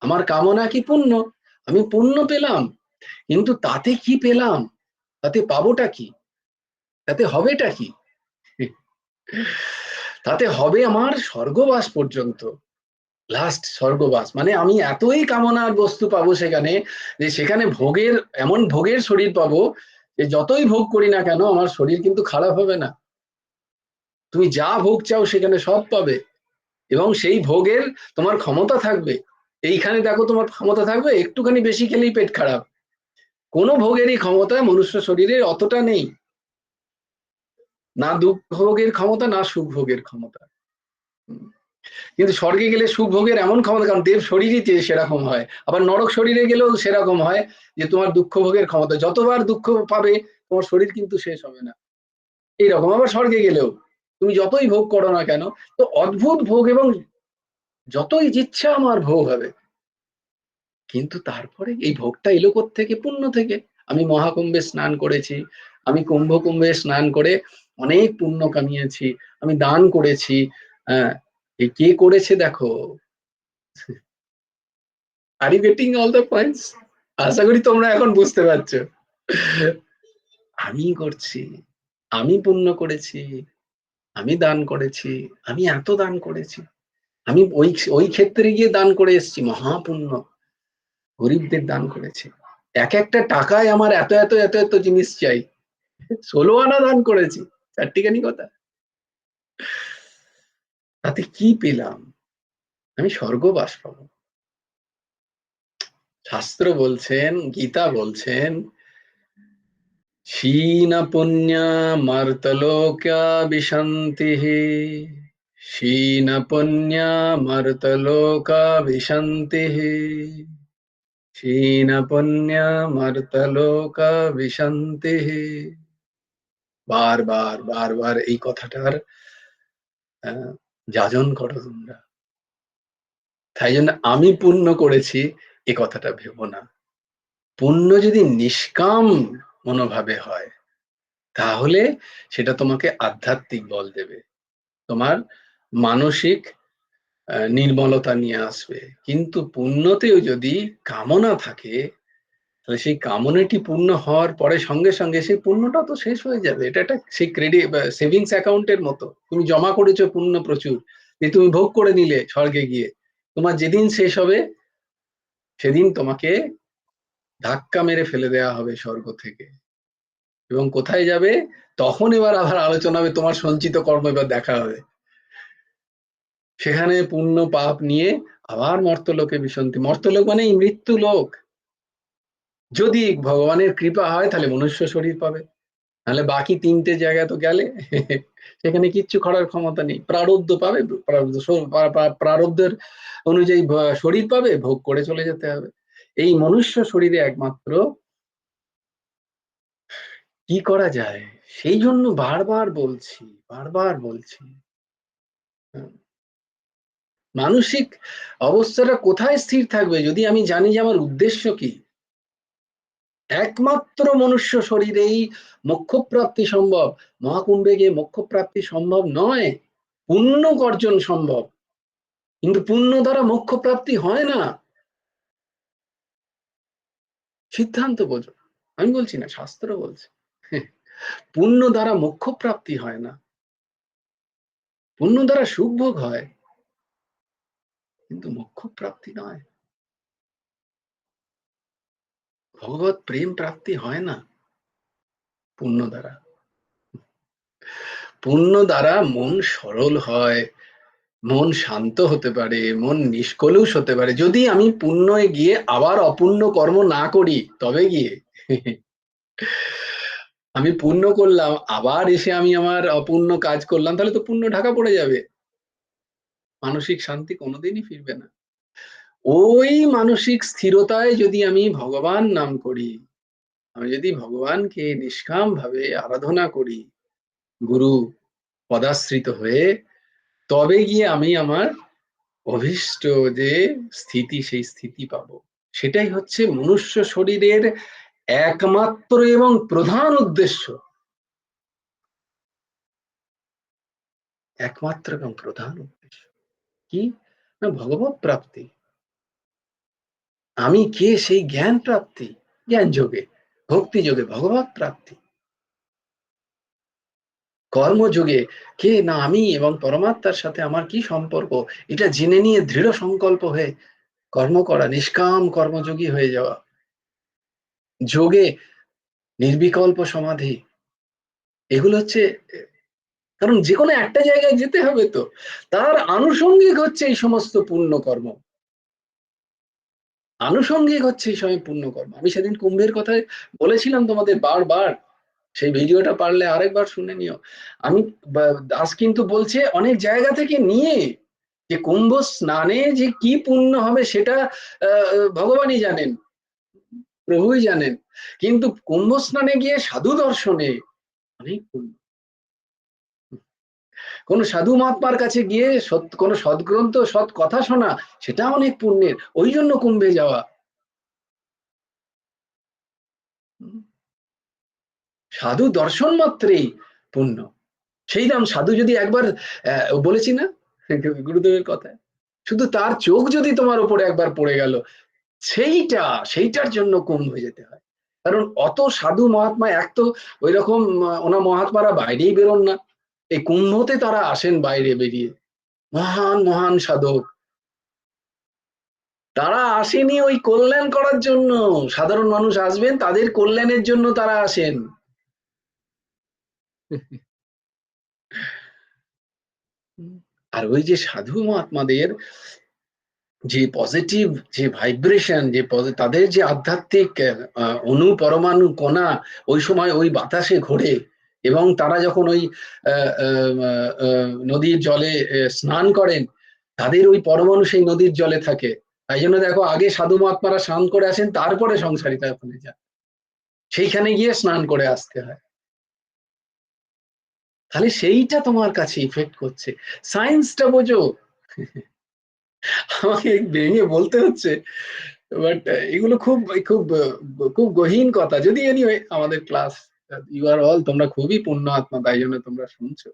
Speaker 1: আমার কামনা কি পুণ্য, আমি পুণ্য পেলাম, কিন্তু তাতে কি পেলাম, তাতে পাবোটা কি, তাতে হবেটা কি? তাতে হবে আমার স্বর্গবাস পর্যন্ত, লাস্ট স্বর্গবাস। মানে আমি এতই কামনার বস্তু পাবো সেখানে, যে সেখানে এমন ভোগের শরীর পাবো যে যতই ভোগ করি না কেন আমার শরীর কিন্তু খারাপ হবে না। তুমি যা ভোগ চাও সেখানে সব পাবে, এবং সেই ভোগের তোমার ক্ষমতা থাকবে। এইখানে দেখো তোমার ক্ষমতা থাকবে, একটুখানি বেশি খেলেই পেট খারাপ। কোনো ভোগেরই ক্ষমতা মনুষ্য শরীরে অতটা নেই, না দুঃখ ভোগের ক্ষমতা না সুখ ভোগের ক্ষমতা। কিন্তু স্বর্গে গেলে সুখ ভোগের এমন ক্ষমতা, কারণ দেব শরীরই সেরকম হয়, আবার নরক শরীরে গেলেও সেরকম হয় যে তোমার দুঃখ ভোগের ক্ষমতা, যতবার দুঃখ পাবে তোমার শরীর কিন্তু শেষ হবে না। এইরকম আবার স্বর্গে গেলেও তুমি যতই ভোগ করো না কেন, তো অদ্ভুত ভোগ, এবং যতই ইচ্ছা আমার ভোগ হবে। কিন্তু তারপরে এই ভোগটা এলো থেকে পুণ্য থেকে। আমি মহাকুম্ভে স্নান করেছি, আমি কুম্ভে স্নান করে অনেক পুণ্য কামিয়েছি, আমি দান করেছি। এই কে করেছে দেখো। Are you getting all the points? আশা করি তোমরা এখন বুঝতে পারছো। আমি করছি, আমি পুণ্য করেছি, আমি দান করেছি, আমি এত দান করেছি, আমি ওই ক্ষেত্রে গিয়ে দান করে এসেছি, মহাপুণ্য। গরিবদের দান করেছি, এক একটা টাকায় আমার এত এত এত এত জিনিস চাই, 16 আনা দান করেছি, চারটিখানি কথা। তাতে কি পেলাম? আমি স্বর্গবাস পাবো। শাস্ত্র বলছেন, গীতা বলছেন, क्षीण पुण्या मर्तलोका विशन्तिः, क्षीण पुण्या मर्तलोका विशन्तिः, क्षीण पुण्या मर्तलोका विशन्तिः। বারবার বারবার এই কথাটার যাজন করো তোমরা। তাই জন্য আমি পুণ্য করেছি এ কথাটা ভেবো না। পুণ্য যদি নিষ্কাম মনোভাবে হয় তাহলে সেটা তোমাকে আধ্যাত্মিক বল দেবে, তোমার মানসিক নির্মলতা নিয়ে আসবে। কিন্তু পুণ্যতেও যদি কামনা থাকে তাহলে সেই কামনাটি পূর্ণ হওয়ার পরে সঙ্গে সঙ্গে সেই পুণ্যটা তো শেষ হয়ে যাবে। এটা একটা সেই ক্রেডিট সেভিংস অ্যাকাউন্টের মতো, তুমি জমা করেছো পুণ্য প্রচুর, যে তুমি ভোগ করে নিলে স্বর্গে গিয়ে, তোমার যেদিন শেষ হবে সেদিন তোমাকে ধাক্কা মেরে ফেলে দেওয়া হবে স্বর্গ থেকে, এবং কোথায় যাবে তখন এবার আবার আলোচনা হবে, তোমার সঞ্চিত কর্ম এবার দেখা হবে। সেখানে পুণ্য পাপ নিয়ে আবার মর্তলোকে বিশন্তি। মর্তলোক মানে মৃত্যু লোক। যদি ভগবানের কৃপা হয় তাহলে মনুষ্য শরীর পাবে, নাহলে বাকি 3টে জায়গা তো গেলে সেখানে কিচ্ছু করার ক্ষমতা নেই। প্রারব্ধ পাবে, প্রারব্ধের অনুযায়ী শরীর পাবে, ভোগ করে চলে যেতে হবে। এই মনুষ্য শরীরে একমাত্র কি করা যায়, সেই জন্য বারবার বলছি মানসিক অবস্থাটা কোথায় স্থির থাকবে যদি আমি জানি যে আমার উদ্দেশ্য কি। একমাত্র মনুষ্য শরীরেই মোক্ষপ্রাপ্তি সম্ভব। মহাকুম্ভে গিয়ে মোক্ষপ্রাপ্তি সম্ভব নয়, পুণ্য অর্জন সম্ভব, কিন্তু পুণ্য দ্বারা মোক্ষপ্রাপ্তি হয় না। সিদ্ধান্ত বোঝো, আমি বলছি না, শাস্ত্র বলছে। পুণ্য দ্বারা মোক্ষপ্রাপ্তি হয় না, পুণ্য দ্বারা সুখ ভোগ হয়, কিন্তু মোক্ষপ্রাপ্তি নয়। ভগবত প্রেম প্রাপ্তি হয় না পুণ্য দ্বারা। পুণ্য দ্বারা মন সরল হয়, মন শান্ত হতে পারে, মন নিষ্কলুষ হতে পারে। যদি আমি পুণ্যে গিয়ে আবার অপুণ্য কর্ম না করি, তবে গিয়ে আমি পুণ্য করলাম, আবার এসে আমি আমার অপুণ্য কাজ করলাম, তাহলে তো পুণ্য ঢাকা পড়ে যাবে, মানসিক শান্তি কোনোদিনই ফিরবে না। ওই মানসিক স্থিরতায় যদি আমি ভগবান নাম করি, আমি যদি ভগবানকে নিষ্কাম ভাবে আরাধনা করি, গুরু পদাশ্রিত হয়ে, তবে গিয়ে আমি আমার অভীষ্ট যে স্থিতি, সেই স্থিতি পাবো। সেটাই হচ্ছে মনুষ্য শরীরের একমাত্র এবং প্রধান উদ্দেশ্য, একমাত্র এবং প্রধান উদ্দেশ্য কি না? ভগবত প্রাপ্তি। আমি কে সেই জ্ঞান প্রাপ্তি, জ্ঞান যোগে, ভক্তি যোগে ভগবত প্রাপ্তি। কর্মযোগে কে না আমি এবং পরমাত্মার সাথে আমার কি সম্পর্ক, এটা জেনে নিয়ে দৃঢ় সংকল্প হয়ে কর্ম করা, নিষ্কাম কর্মযোগী হয়ে যাওয়া। যোগে নির্বিকল্প সমাধি। এগুলো হচ্ছে, কারণ যে কোনো একটা জায়গায় যেতে হবে, তো তার আনুষঙ্গিক হচ্ছে এই সমস্ত পুণ্যকর্ম, আনুষঙ্গিক হচ্ছে এই সময় পুণ্যকর্ম। আমি সেদিন কুম্ভের কথায় বলেছিলাম তোমাদের বারবার, সেই ভিডিওটা পারলে আরেকবার শুনে নিও। আমি দাস কিন্তু বলছে অনেক জায়গা থেকে নিয়ে, যে কুম্ভ স্নানে যে কি পুণ্য হবে সেটা ভগবানই জানেন, প্রভুই জানেন, কিন্তু কুম্ভ স্নানে গিয়ে সাধু দর্শনে অনেক পুণ্য। কোন সাধু মহাত্মার কাছে গিয়ে কোন সৎগ্রন্থ, সৎ কথা শোনা, সেটা অনেক পুণ্যের। ওই জন্য কুম্ভে যাওয়া। সাধু দর্শন মাত্রেই পুণ্য। সেই দাম সাধু যদি একবার বলেছি না গুরুদেবের কথায়, শুধু তার চোখ যদি তোমার উপরে একবার পড়ে গেল, সেইটার জন্য কুম্ভে যেতে হয়। কারণ অত সাধু মহাত্মা, এক তো ওই রকম ওনা মহাত্মারা বাইরেই বেরোন না, এই কুম্ভতে তারা আসেন বাইরে বেরিয়ে, মহান মহান সাধক। তারা আসেনি ওই কল্যাণ করার জন্য, সাধারণ মানুষ আসবেন তাদের কল্যাণের জন্য তারা আসেন। আর ওই যে সাধু মহাত্মাদের যে পজিটিভ যে ভাইব্রেশন, যে তাদের যে আধ্যাত্মিক অণু পরমাণু কণা ওই সময় ওই বাতাসে ঘোরে, এবং তারা যখন ওই নদীর জলে স্নান করেন, তাদের ওই পরমাণু সেই নদীর জলে থাকে। তাই জন্য দেখো, আগে সাধু মহাত্মারা স্নান করে আসেন, তারপরে সংসারিতা ওখানে যান, সেইখানে গিয়ে স্নান করে আসতে হয়। তাহলে সেইটা তোমার কাছে ইফেক্ট করছে। সায়েন্সটা বোঝো। আমাকে ভেঙে বলতে হচ্ছে, বাট এগুলো খুব খুব খুব গহীন কথা। যদি এনিওয়ে আমাদের ক্লাস, ইউ আর অল, তোমরা খুবই পুণ্য আত্মা, তাই জন্য তোমরা শুনছো।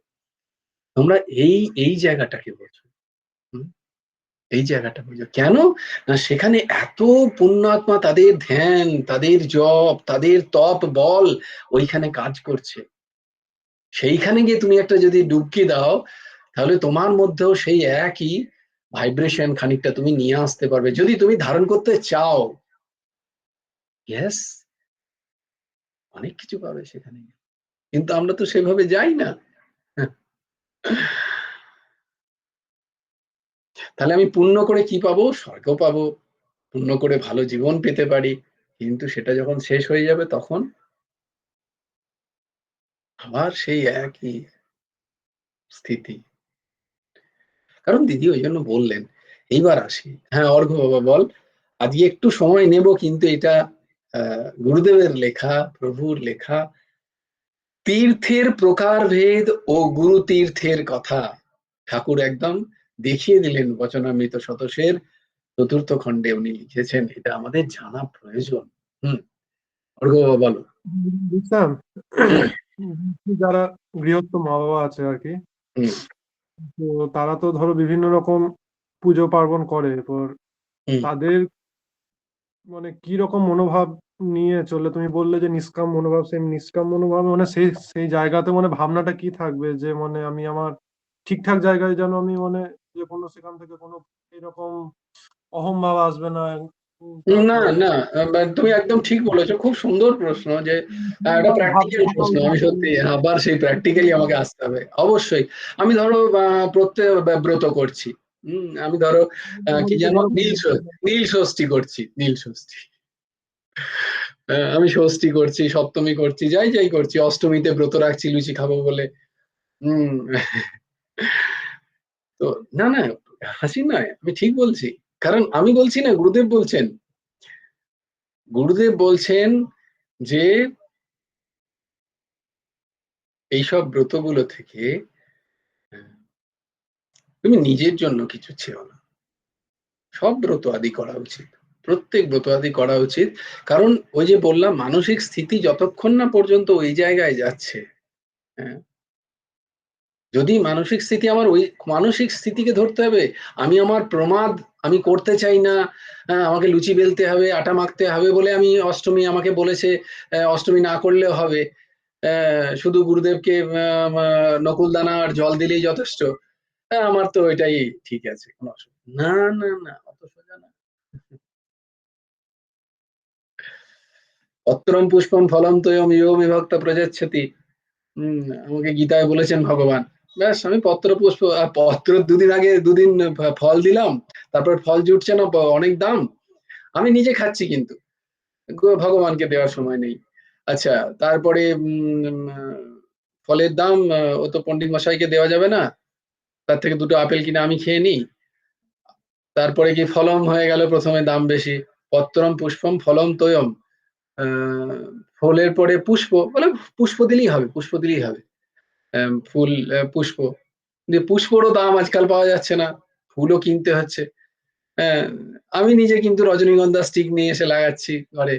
Speaker 1: তোমরা এই এই জায়গাটাকে বোঝো, এই জায়গাটা বুঝো কেন না, সেখানে এত পুণ্যাত্মা, তাদের ধ্যান, তাদের জপ, তাদের তপ বল ওইখানে কাজ করছে। সেইখানে গিয়ে তুমি একটা যদি ডুবকি দাও, তাহলে তোমার মধ্যেও সেই একই ভাইব্রেশন খানিকটা তুমি নিয়ে আসতে পারবে, যদি তুমি ধারণ করতে চাও। ইয়েস, অনেক কিছু পাবে সেখানে, কিন্তু আমরা তো সেভাবে যাই না। তাহলে আমি পুণ্য করে কি পাবো? স্বর্গ পাবো, পুণ্য করে ভালো জীবন পেতে পারি, কিন্তু সেটা যখন শেষ হয়ে যাবে তখন আবার সেই একই স্থিতি। কারণ দিদি ওই জন্য বললেন, এইবার আসি। হ্যাঁ অর্ঘ্য বাবা বল। আজকে একটু সময় নেব, কিন্তু এটা গুরুদেবের লেখা, প্রভুর লেখা। তীর্থের প্রকারভেদ ও গুরু তীর্থের কথা ঠাকুর একদম দেখিয়ে দিলেন বচনামৃত শতকের ৪র্থ খণ্ডে উনি লিখেছেন। এটা আমাদের জানা প্রয়োজন। অর্ঘ্য বাবা বলো।
Speaker 5: বুঝলাম। যারা গৃহস্থ মা বাবা আছে আর কি,
Speaker 1: হুম
Speaker 5: তো তারা তো ধরো বিভিন্ন রকম পুজো পার্বণ করে, এরপর
Speaker 1: হুম
Speaker 5: তাদের মানে কি রকম মনোভাব নিয়ে চলে? তুমি বললে যে নিষ্কাম মনোভাব, সেই নিষ্কাম মনোভাব মানে সেই সেই জায়গাতে মানে ভাবনাটা কি থাকবে, যে মানে আমি আমার ঠিকঠাক জায়গায় যেন আমি মানে যে কোনো সেখান থেকে কোনো এরকম অহম ভাব আসবে না,
Speaker 1: না
Speaker 5: তারপরে
Speaker 1: না তুমি একদম ঠিক বলেছো, খুব সুন্দর প্রশ্ন যে একটা প্র্যাকটিক্যাল প্রশ্ন। আমি সত্যি আবার সেই প্র্যাকটিক্যালি আমাকে আসতে হবে অবশ্যই। আমি ধরো প্রত্যেক ব্রত করছি, আমি ধরো কি যেন নীল ষষ্ঠী করছি, নীল ষষ্ঠী। আমি ষষ্ঠী করছি, সপ্তমী করছি, যাই যাই করছি, অষ্টমীতে ব্রত রাখছি লুচি খাবো বলে। হম তো না না, হাসি নয়, আমি ঠিক বলছি। কারণ আমি বলছি না, গুরুদেব বলছেন, গুরুদেব বলছেন যে এইসব ব্রতগুলো থেকে তুমি নিজের জন্য কিছু ছেও না। সব ব্রত আদি করা উচিত, প্রত্যেক ব্রত আদি করা উচিত। কারণ ওই যে বললাম, মানসিক স্থিতি যতক্ষণ না পর্যন্ত ওই জায়গায় যাচ্ছে, হ্যাঁ, যদি মানসিক স্থিতি, আমার ওই মানসিক স্থিতিকে ধরতে হবে। আমি আমার প্রমাদ আমি করতে চাই না, আমাকে লুচি বেলতে হবে, আটা মাখতে হবে বলে আমি অষ্টমী আমাকে বলেছে অষ্টমী না করলেও হবে, শুধু গুরুদেবকে নকুল দানা আর জল দিলেই যথেষ্ট, আমার তো এটাই ঠিক আছে, কোনো অসুবিধা না। না না, অত সোজা না। পত্রম পুষ্পম ফলম তোয়ম ইহ বিভক্ত প্রযাচ্ছতি, আমাকে গীতায় বলেছেন ভগবান। ব্যাস, আমি পত্র পুষ্প, পত্র দুদিন ফল দিলাম, তারপর ফল জুটছে না, অনেক দাম, আমি নিজে খাচ্ছি কিন্তু ভগবানকে দেওয়ার সময় নেই। আচ্ছা, তারপরে ফলের দাম, ও তো পণ্ডিত মশাইকে দেওয়া যাবে না, তার থেকে দুটো আপেল কিনে আমি খেয়ে নিই। তারপরে কি ফলম হয়ে গেল, প্রথমে দাম বেশি, পত্রম পুষ্পম ফলম তোয়ম, ফলের পরে পুষ্প, বলে পুষ্প দিলেই হবে, পুষ্প দিলেই হবে, ফুল, পুষ্প দিয়ে, পুষ্পরও দাম আজকাল পাওয়া যাচ্ছে না, ফুলও কিনতে হচ্ছে। হ্যাঁ, আমি নিজে কিন্তু রজনীগন্ধা স্টিক নিয়ে এসে লাগাচ্ছি ঘরে।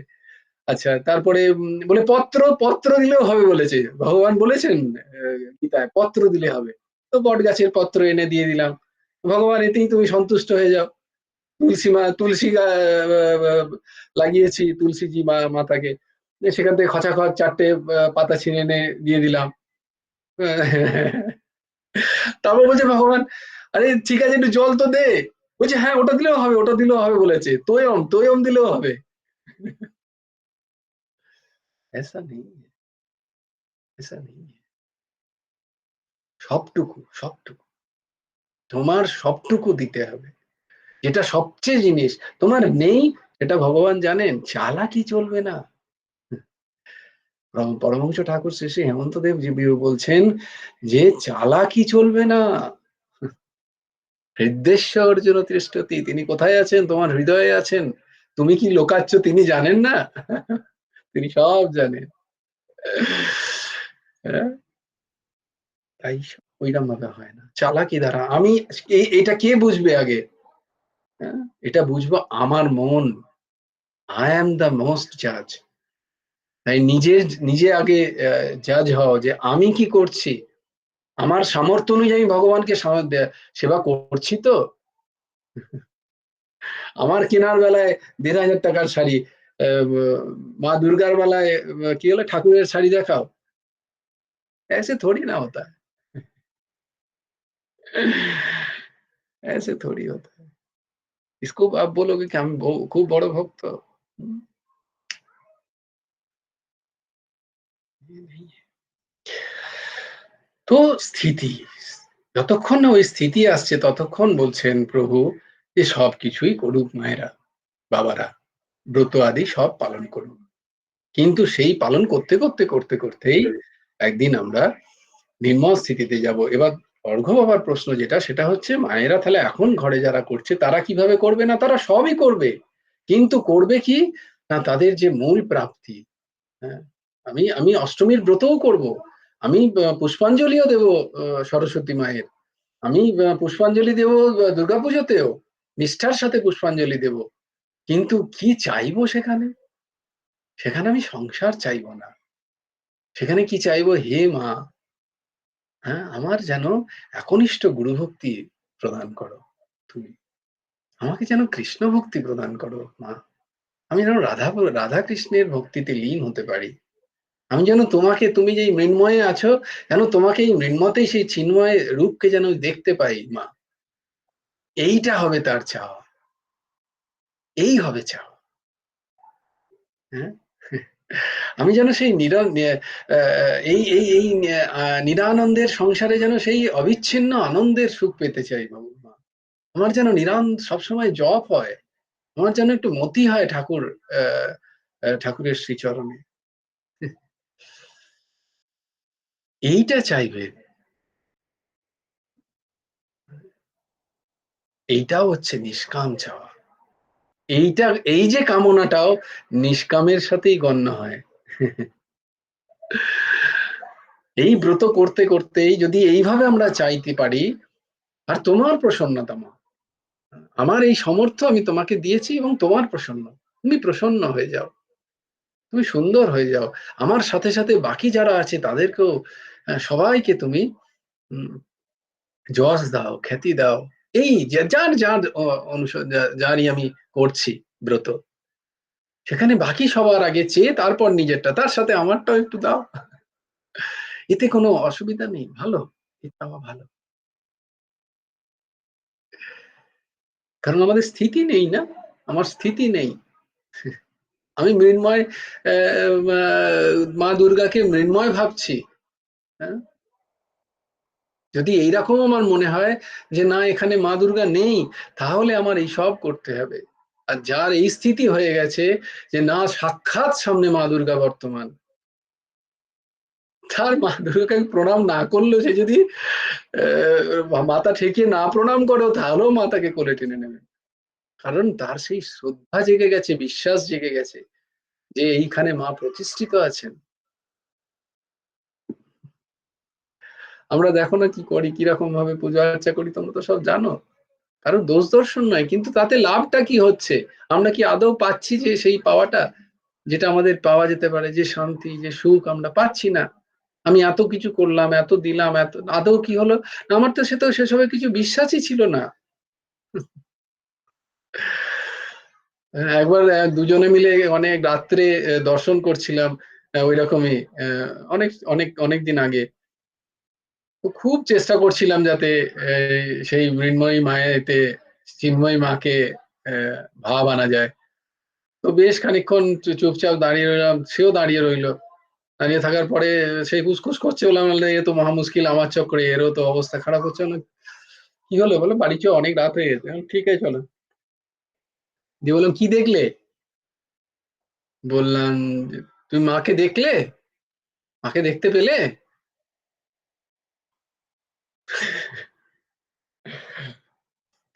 Speaker 1: আচ্ছা, তারপরে বলে পত্র, পত্র দিলেও হবে বলেছে ভগবান, বলেছেন গীতায় পত্র দিলে হবে। তো বট গাছের পত্র এনে দিয়ে দিলাম, ভগবান এতেই তুমি সন্তুষ্ট হয়ে যাও। তুলসী লাগিয়েছি, তুলসীজি মাতাকে, সেখান থেকে খচাখচ 4টে পাতা ছিঁড়ে এনে দিয়ে দিলাম। তারপর বলছে ভগবান, আরে ঠিক আছে, একটু জল তো দে। বলছে হ্যাঁ, ওটা দিলেও হবে, ওটা দিলেও হবে বলেছে, তোয়ম তোয়ম দিলেও হবে। ऐसा नहीं है, ऐसा नहीं है। সবটুকু সবটুকু তোমার, সবটুকু দিতে হবে। যেটা সবচেয়ে জিনিস তোমার নেই, সেটা ভগবান জানেন, চালাকি চলবে না। পরমহংস ঠাকুর শ্রী শ্রী হেমন্তদেব জি বলছেন যে চালাকি চলবে না। হৃদ্দেশ্য অর্জুন তিষ্ঠতি, তিনি কোথায় আছেন? তোমার হৃদয়ে আছেন। তুমি কি লোকাচ্ছ তিনি জানেন না? তিনি সব জানেন। হ্যাঁ, তাই ওইরকম ভাবে হয় না চালাকি দ্বারা। আমি এটা কে বুঝবে আগে? হ্যাঁ, এটা বুঝবো আমার মন। আই অ্যাম দ্য মোস্ট জাজ। তাই নিজে আগে জাজ হও যে আমি কি করছি, আমার সামর্থ্য অনুযায়ী ভগবানকে সেবা করছি তো। আমার কেনার বেলায় 1,500 টাকার শাড়ি, মা দুর্গার বেলায় কি হলো, ঠাকুরের শাড়ি দেখাও, ऐसे थोड़ी ना होता है, ऐसे थोड़ी होता है। इसको आप बोलोगे कि हम खूब बड़ो भक्त, ये नहीं है। তো স্থিতি, যতক্ষণ না ওই স্থিতি আসছে ততক্ষণ বলছেন প্রভু যে সবকিছুই করুক মায়েরা, বাবারা, ব্রত আদি সব পালন করুক। কিন্তু সেই পালন করতে করতে করতে করতেই একদিন আমরা নির্মল স্থিতিতে যাব। এবার অর্ঘ্য বাবার প্রশ্ন যেটা, সেটা হচ্ছে মায়েরা তাহলে এখন ঘরে যারা করছে তারা কিভাবে করবে? না, তারা সবই করবে, কিন্তু করবে কি না, তাদের যে মূল প্রাপ্তি। হ্যাঁ, আমি আমি অষ্টমীর ব্রতও করব, আমি পুষ্পাঞ্জলিও দেব সরস্বতী মায়ের, আমি পুষ্পাঞ্জলি দেব দুর্গাপুজোতেও, নিষ্ঠার সাথে পুষ্পাঞ্জলি দেব। কিন্তু কি চাইবো সেখানে? সেখানে আমি সংসার চাইবো না, সেখানে কি চাইবো, হে মা, হ্যাঁ, আমার যেন একনিষ্ঠ গুরুভক্তি প্রদান করো তুমি, আমাকে যেন কৃষ্ণ ভক্তি প্রদান করো মা, আমি যেন রাধা কৃষ্ণের ভক্তিতে লীন হতে পারি, আমি যেন তোমাকে, তুমি যেই মৃন্ময়ে আছো, যেন তোমাকে এই মৃন্মতেই সেই চিন্ময় রূপকে যেন দেখতে পাই মা। এইটা হবে তার চাওয়া, এই হবে চাওয়া। হ্যাঁ, আমি যেন সেই এই নিরানন্দের সংসারে যেন সেই অবিচ্ছিন্ন আনন্দের সুখ পেতে চাই বাবু মা। আমার যেন সবসময় জপ হয়, আমার যেন একটু মতি হয় ঠাকুরের শ্রীচরণে, এইটা চাইবে। এইটাও হচ্ছে নিষ্কাম চাওয়া। এই যে কামনাটাও নিষ্কামের সাথেই গণ্য হয়। এই ব্রত করতে করতেই যদি এইভাবে আমরা চাইতে পারি, আর তোমার প্রসন্নতা মা, আমার এই সামর্থ্য আমি তোমাকে দিয়েছি এবং তোমার প্রসন্ন, তুমি প্রসন্ন হয়ে যাও, তুমি সুন্দর হয়ে যাও, আমার সাথে সাথে বাকি যারা আছে তাদেরকেও সবাইকে তুমি যশ দাও, খ্যাতি দাও। এই যার যার যারই আমি করছি ব্রত, সেখানে বাকি সবার আগে চেয়ে তারপর নিজেরটা, তার সাথে আমারটাও একটু দাও, এতে কোনো অসুবিধা নেই, ভালো, এটাও ভালো। কারণ আমাদের স্থিতি নেই না, আমার স্থিতি নেই। আমি মৃন্ময় মা দুর্গাকে মৃন্ময় ভাবছি। হ্যাঁ, যদি এইরকম আমার মনে হয় যে না এখানে মা দুর্গা নেই, তাহলে আমার এই সব করতে হবে। আর যার এই স্থিতি হয়ে গেছে যে না সাক্ষাৎ সামনে মা দুর্গা বর্তমান, তার মা দুর্গাকে প্রণাম না করলেও, সে যদি মাথা ঠেকিয়ে না প্রণাম করো, তাহলেও মাতাকে কোলে টেনে নেবে। কারণ তার সেই শ্রদ্ধা জেগে গেছে, বিশ্বাস জেগে গেছে যে এইখানে মা প্রতিষ্ঠিত আছেন। আমরা দেখো না কি করি, কিরকম ভাবে পূজা আর্চা করি, তোমরা তো সব জানো। কারো দোষ দর্শন নয়, কিন্তু তাতে লাভটা কি হচ্ছে? আমরা কি আদৌ পাচ্ছি যে সেই পাওয়াটা যেটা আমাদের পাওয়া যেতে পারে, যে শান্তি, যে সুখ, আমরা পাচ্ছি না। আমি এত কিছু করলাম, এত দিলাম, এত, আদৌ কি হলো? আমার তো সেসবে কিছু বিশ্বাসই ছিল না। একবার দুজনে মিলে অনেক রাত্রে দর্শন করছিলাম, ওই রকমই অনেক অনেক অনেক দিন আগে। তো খুব চেষ্টা করছিলাম যাতে সেই মৃন্ময়ী মায়েতে চিন্ময়ী মাকে ভাব আনা যায়। তো বেশ খানিকক্ষণ চুপচাপ দাঁড়িয়ে রইলাম, সেও দাঁড়িয়ে রইলো। দাঁড়িয়ে থাকার পরে সেই হুসখুস করছে, বললাম এ তো মহা মুশকিল, আমার চক্করে এরও তো অবস্থা খারাপ হচ্ছে না। কি হলো? বলে বাড়ি চ, অনেক রাত হয়ে গেছে। ঠিক আছে চলো। দিয়ে বললাম কি দেখলে? বললাম তুমি মাকে দেখলে, মাকে দেখতে পেলে?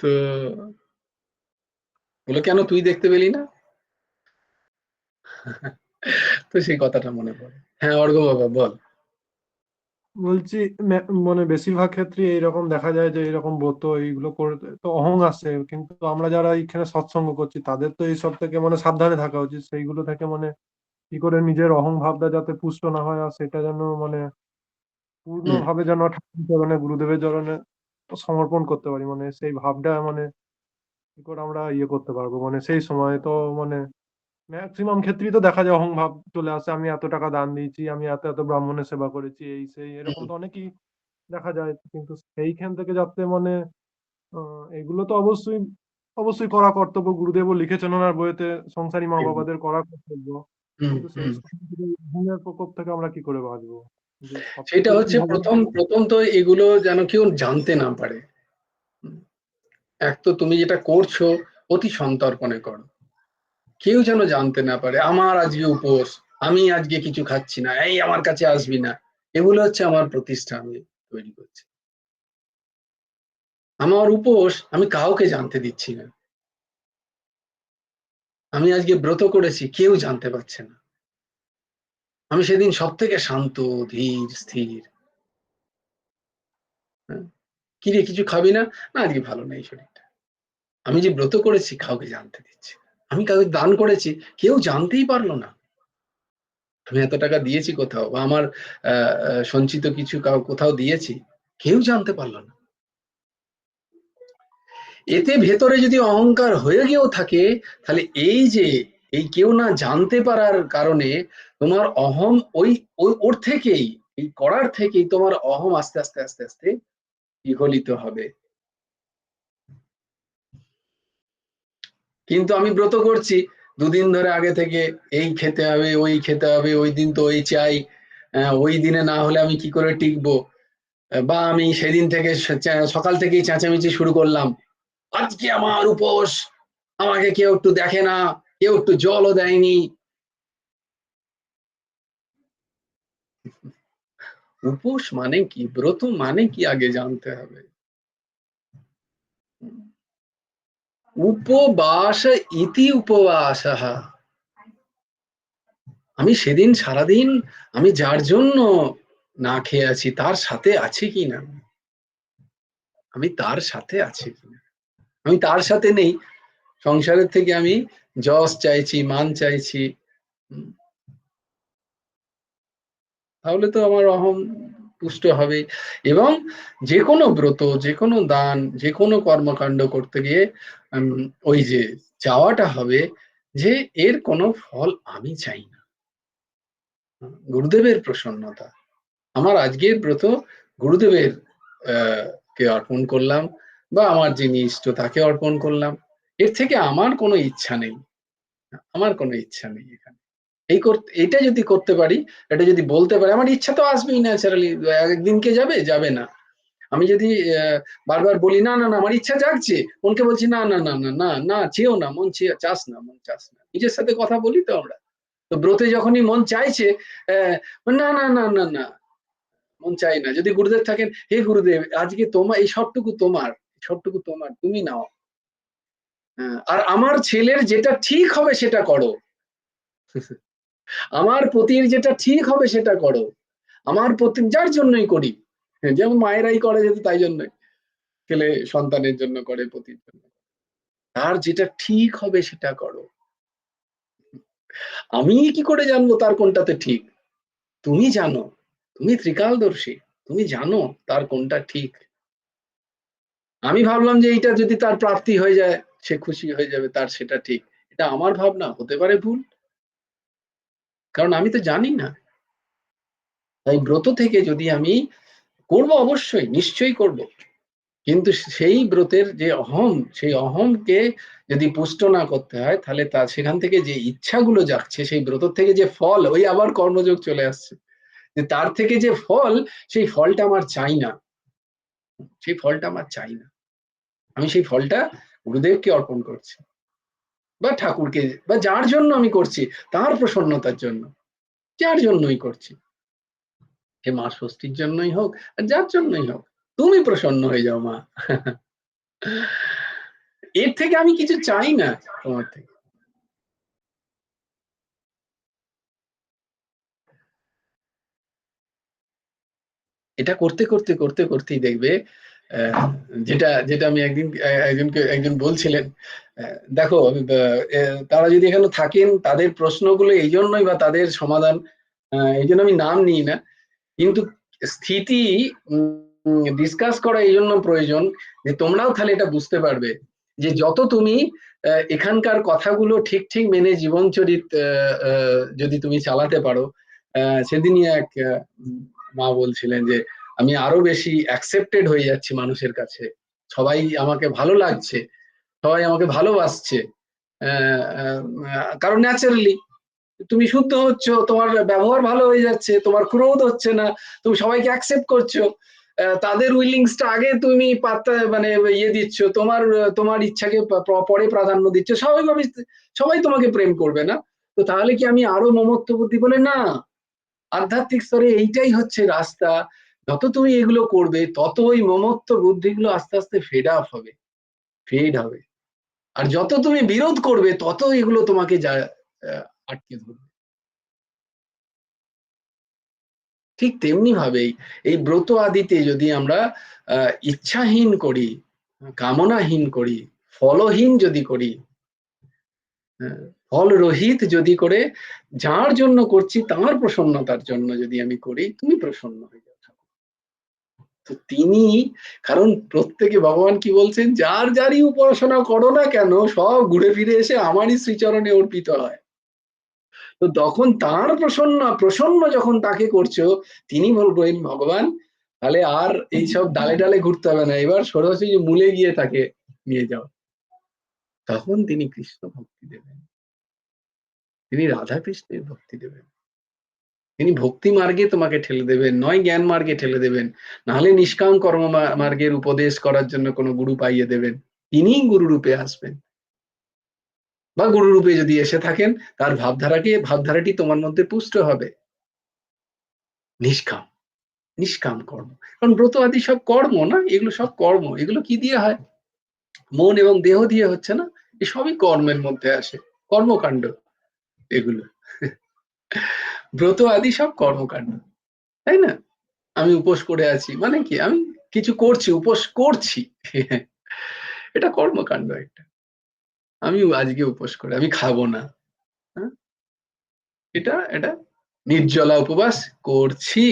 Speaker 1: তো বলে কেন, তুই দেখতে পেলি না? তো সেই কথাটা মনে পড়ে। হ্যাঁ অর্ঘ্য বাবা বল।
Speaker 5: বলছি মানে বেশিরভাগ ক্ষেত্রে এইরকম দেখা যায় যে এইরকম ব্রত এইগুলো করে তো অহং আসে, কিন্তু আমরা যারা এইখানে সৎসঙ্গ করছি তাদের তো এইসব থেকে মানে সাবধানে থাকা উচিত, সেইগুলো থেকে মানে কি করে নিজের অহং ভাবটা যাতে পুষ্ট না হয়, আর সেটা যেন মানে
Speaker 1: হুম,
Speaker 5: পূর্ণভাবে যেন ঠাকুর চরণে, গুরুদেবের চরণে সমর্পণ করতে পারি, মানে সেই ভাবটা মানে কি করে আমরা ইয়ে করতে পারবো, মানে সেই সময় তো মানে ম্যাক্সিমাম ক্ষেত্রেই তো দেখা যায় অহং ভাব চলে আসে, আমি এত টাকা দান দিয়েছি, আমি এত এত ব্রাহ্মণের সেবা করেছি, এই সেই এরকম
Speaker 1: হুম,
Speaker 5: তো অনেকই দেখা যায়, কিন্তু সেইখান থেকে যাতে মানে এগুলো তো অবশ্যই অবশ্যই করা কর্তব্য, গুরুদেবও লিখেছেন ওনার বইয়েতে সংসারী মা বাবাদের করা কর্তব্য,
Speaker 1: হুম,
Speaker 5: কিন্তু সেই
Speaker 1: হুম।
Speaker 5: অহংয়ের প্রকোপ থেকে আমরা কি করে বাঁচবো, যে
Speaker 1: সেটা
Speaker 5: সবকিছু
Speaker 1: হচ্ছে
Speaker 5: ভালো।
Speaker 1: প্রথম প্রথম তো এগুলো যেন কেউ জানতে না পারে। হুম, এক তো তুমি যেটা করছো অতি সন্তর্পণে করো, কেউ যেন জানতে না পারে আমার আজকে উপোস, আমি আজকে কিছু খাচ্ছি না, এই আমার কাছে আসবি না। এগুলো হচ্ছে আমার প্রতিষ্ঠা আমি তৈরি করছি। আমার উপোস আমি কাউকে জানতে দিচ্ছি না। আমি আজকে ব্রত করেছি, কেউ জানতে পারছে না। আমি সেদিন সব থেকে শান্ত, ধীর, স্থির। হ্যাঁ? কি রে কিছু খাবি না? না আজকে ভালো নেই শরীরটা। আমি যে ব্রত করেছি কাউকে জানতে দিচ্ছি না। আমি কাউকে দান করেছি, কেউ জানতেই পারলো না। আমি এত টাকা দিয়েছি কোথাও, বা আমার সঞ্চিত কিছু কোথাও দিয়েছি, কেউ জানতে পারলো না। এতে ভেতরে যদি অহংকার হয়ে গিয়েও থাকে, তাহলে এই কেউ না জানতে পারার কারণে তোমার অহম ওর থেকেই, এই করার থেকেই তোমার অহম আস্তে আস্তে আস্তে আস্তে বিগলিত হবে। কিন্তু আমি ব্রত করছি, দুদিন ধরে আগে থেকে এই খেতে হবে, ওই খেতে হবে, ওই দিন তো ওই চাই, ওই দিনে না হলে আমি কি করে টিকবো, বা আমি সেদিন থেকে সকাল থেকেই চেঁচামেচি শুরু করলাম, আজকে আমার উপোস, আমাকে কেউ একটু দেখে না, কেউ একটু জলও দেয়নি। উপোস মানে কি, ব্রত মানে কি আগে জানতে হবে। উপবাস ইতি উপবাসঃ, আমি সেদিন সারাদিন আমি যার জন্য না খেয়ে আছি তার সাথে আছি কিনা, আমি তার সাথে আছি কিনা। আমি তার সাথে নেই, সংসারের থেকে আমি যশ চাইছি, মান চাইছি, তাহলে তো আমার অহং পুষ্ট হবে। এবং যে কোনো ব্রত, যে কোনো দান, যে কোনো কর্মকাণ্ড করতে গিয়ে ওই যে চাওয়াটা হবে যে এর কোনো ফল আমি চাই না, গুরুদেবের প্রসন্নতা। আমার আজকের ব্রত গুরুদেবের কে অর্পণ করলাম, বা আমার যিনি ইষ্ট তাকে অর্পণ করলাম, এর থেকে আমার কোনো ইচ্ছা নেই, আমার কোনো ইচ্ছা নেই এখানে। এটা যদি করতে পারি, এটা যদি বলতে পারি, আমার ইচ্ছা তো আসবেই ন্যাচারালি, একদিনকে যাবে, যাবে না। আমি যদি বারবার বলি না না না আমার ইচ্ছা জাগছে, মনকে বলছি না না না না না না চেয়েও না, মন চাস না, মন চাস না, নিজের সাথে কথা বলি তো আমরা। তো ব্রতে যখনই মন চাইছে, না না না না না, মন চাই না। যদি গুরুদেব থাকেন, হে গুরুদেব আজকে তোমার এই সবটুকু তোমার, সবটুকু তোমার, তুমি নাও, আর আমার ছেলের যেটা ঠিক হবে সেটা করো, আমার পতির যেটা ঠিক হবে সেটা করো, আমার পতি যার জন্যই করি, যেমন মায়েরাই করে যেহেতু তাই জন্যই, ছেলে সন্তানের জন্য করে, পতির জন্য, তার যেটা ঠিক হবে সেটা করো। আমি কি করে জানবো তার কোনটাতে ঠিক? তুমি জানো, তুমি ত্রিকালদর্শী, তুমি জানো তার কোনটা ঠিক। আমি ভাবলাম যে এইটা যদি তার প্রাপ্তি হয়ে যায় সে খুশি হয়ে যাবে, তার সেটা ঠিক, এটা আমার ভাবনা, হতে পারে ভুল, কারণ আমি তো জানি না। তাই ব্রত থেকে যদি আমি করব, অবশ্যই নিশ্চয়ই করব, কিন্তু সেই ব্রতের যে অহম, সেই অহমকে যদি পুষ্ট না করতে হয়, তাহলে তার সেখান থেকে যে ইচ্ছাগুলো যাচ্ছে, সেই ব্রত থেকে যে ফল, ওই আবার কর্মযোগ চলে আসছে, যে তার থেকে যে ফল, সেই ফলটা আমার চাই না, সেই ফলটা আমার চাই না। আমি সেই ফলটা গুরুদেবকে অর্পণ করছি, বা ঠাকুরকে, বা যার জন্য আমি করছি তার প্রসন্নতার জন্য, যার জন্যই করছি, সে মা ষষ্ঠীর জন্যই হোক আর যার জন্যই হোক, তুমি প্রসন্ন হয়ে যাও মা। এর থেকে আমি কিছু চাই না তোমার থেকে। এটা করতে করতে করতে করতেই দেখবে, যেটা যেটা আমি একজন বলছিলেন, দেখো তারা যদি এখানে থাকেন, তাদের প্রশ্নগুলো এই জন্যই, বা তাদের সমাধান, এই জন্য আমি নাম নিই না, কিন্তু স্থিতি ডিসকাস করা এই জন্য প্রয়োজন যে তোমরাও তাহলে এটা বুঝতে পারবে যে যত তুমি এখানকার কথাগুলো ঠিক ঠিক মেনে জীবনচরিত যদি তুমি চালাতে পারো, সেদিনই এক মা বলছিলেন যে আমি আরো বেশি অ্যাকসেপ্টেড হয়ে যাচ্ছি মানুষের কাছে, সবাই আমাকে ভালো লাগছে, সবাই আমাকে ভালোবাসছে, কারণ ন্যাচারালি তুমি শুদ্ধ হচ্ছ, তোমার ব্যবহার ভালো হয়ে যাচ্ছে, তোমার ক্রোধ হচ্ছে না, তুমি সবাইকে অ্যাকসেপ্ট করছো, তাদের উইলিংসটা আগে তুমি পাত্তা মানে ইয়ে দিচ্ছ, তোমার তোমার ইচ্ছাকে পরে প্রাধান্য দিচ্ছ, স্বাভাবিকভাবে সবাই তোমাকে প্রেম করবে না? তো তাহলে কি আমি আরো মমত্ব বুদ্ধি বলে না, আধ্যাত্মিক স্তরে এইটাই হচ্ছে রাস্তা। যত তুমি এগুলো করবে তত ওই মমত্ব বুদ্ধিগুলো আস্তে আস্তে ফেড আপ হবে, ফেড হবে, আর যত তুমি বিরোধ করবে তত এগুলো তোমাকে আটকে ধরবে। ঠিক তেমনি ভাবেই এই ব্রত আদিতে যদি আমরা ইচ্ছাহীন করি, কামনাহীন করি, ফলহীন যদি করি, ফল রহিত যদি করে, যার জন্য করছি তার প্রসন্নতার জন্য যদি আমি করি, তুমি প্রসন্ন হয়ে যাও। তো তিনি, কারণ প্রত্যেকে ভগবান কি বলছেন, যার যারই উপাসনা করো না কেন সব ঘুরে ফিরে এসে আমারই শ্রীচরণে অর্পিত হয়। তো তখন তার প্রসন্ন যখন তাকে করছো, তিনি বলবেন ভগবান তাহলে আর এইসব ডালে ডালে ঘুরতে হবে না, এবার সরাসরি মূলে গিয়ে তাকে নিয়ে যাও, তখন তিনি কৃষ্ণ ভক্তি দেবেন। তিনি রাধা কৃষ্ণের ভক্তি দেবেন। তিনি ভক্তি মার্গে তোমাকে ঠেলে দেবেন, নয় জ্ঞান মার্গে ঠেলে দেবেন, নাহলে নিষ্কাম কর্ম মার্গের উপদেশ করার জন্য কোনো গুরু পাইয়ে দেবেন। তিনিই গুরু রূপে আসবেন, বা গুরু রূপে যদি এসে থাকেন তার ভাবধারাটি তোমার মধ্যে পুষ্ট হবে। নিষ্কাম, নিষ্কাম কর্ম। কারণ ব্রত আদি সব কর্ম না, এগুলো সব কর্ম। এগুলো কি দিয়ে হয়? মন এবং দেহ দিয়ে হচ্ছে না, এসবই কর্মের মধ্যে আসে, কর্মকাণ্ড এগুলো। ব্রত আদি সব কর্মকাণ্ড, তাই না? আমি উপোস করে আছি মানে কি? আমি কিছু করছি, উপোস করছি। এটা কর্মকাণ্ড একটা। আমি আজকে উপোস করে আমি খাবো না, হ্যাঁ? এটা নির্জলা উপবাস করছি,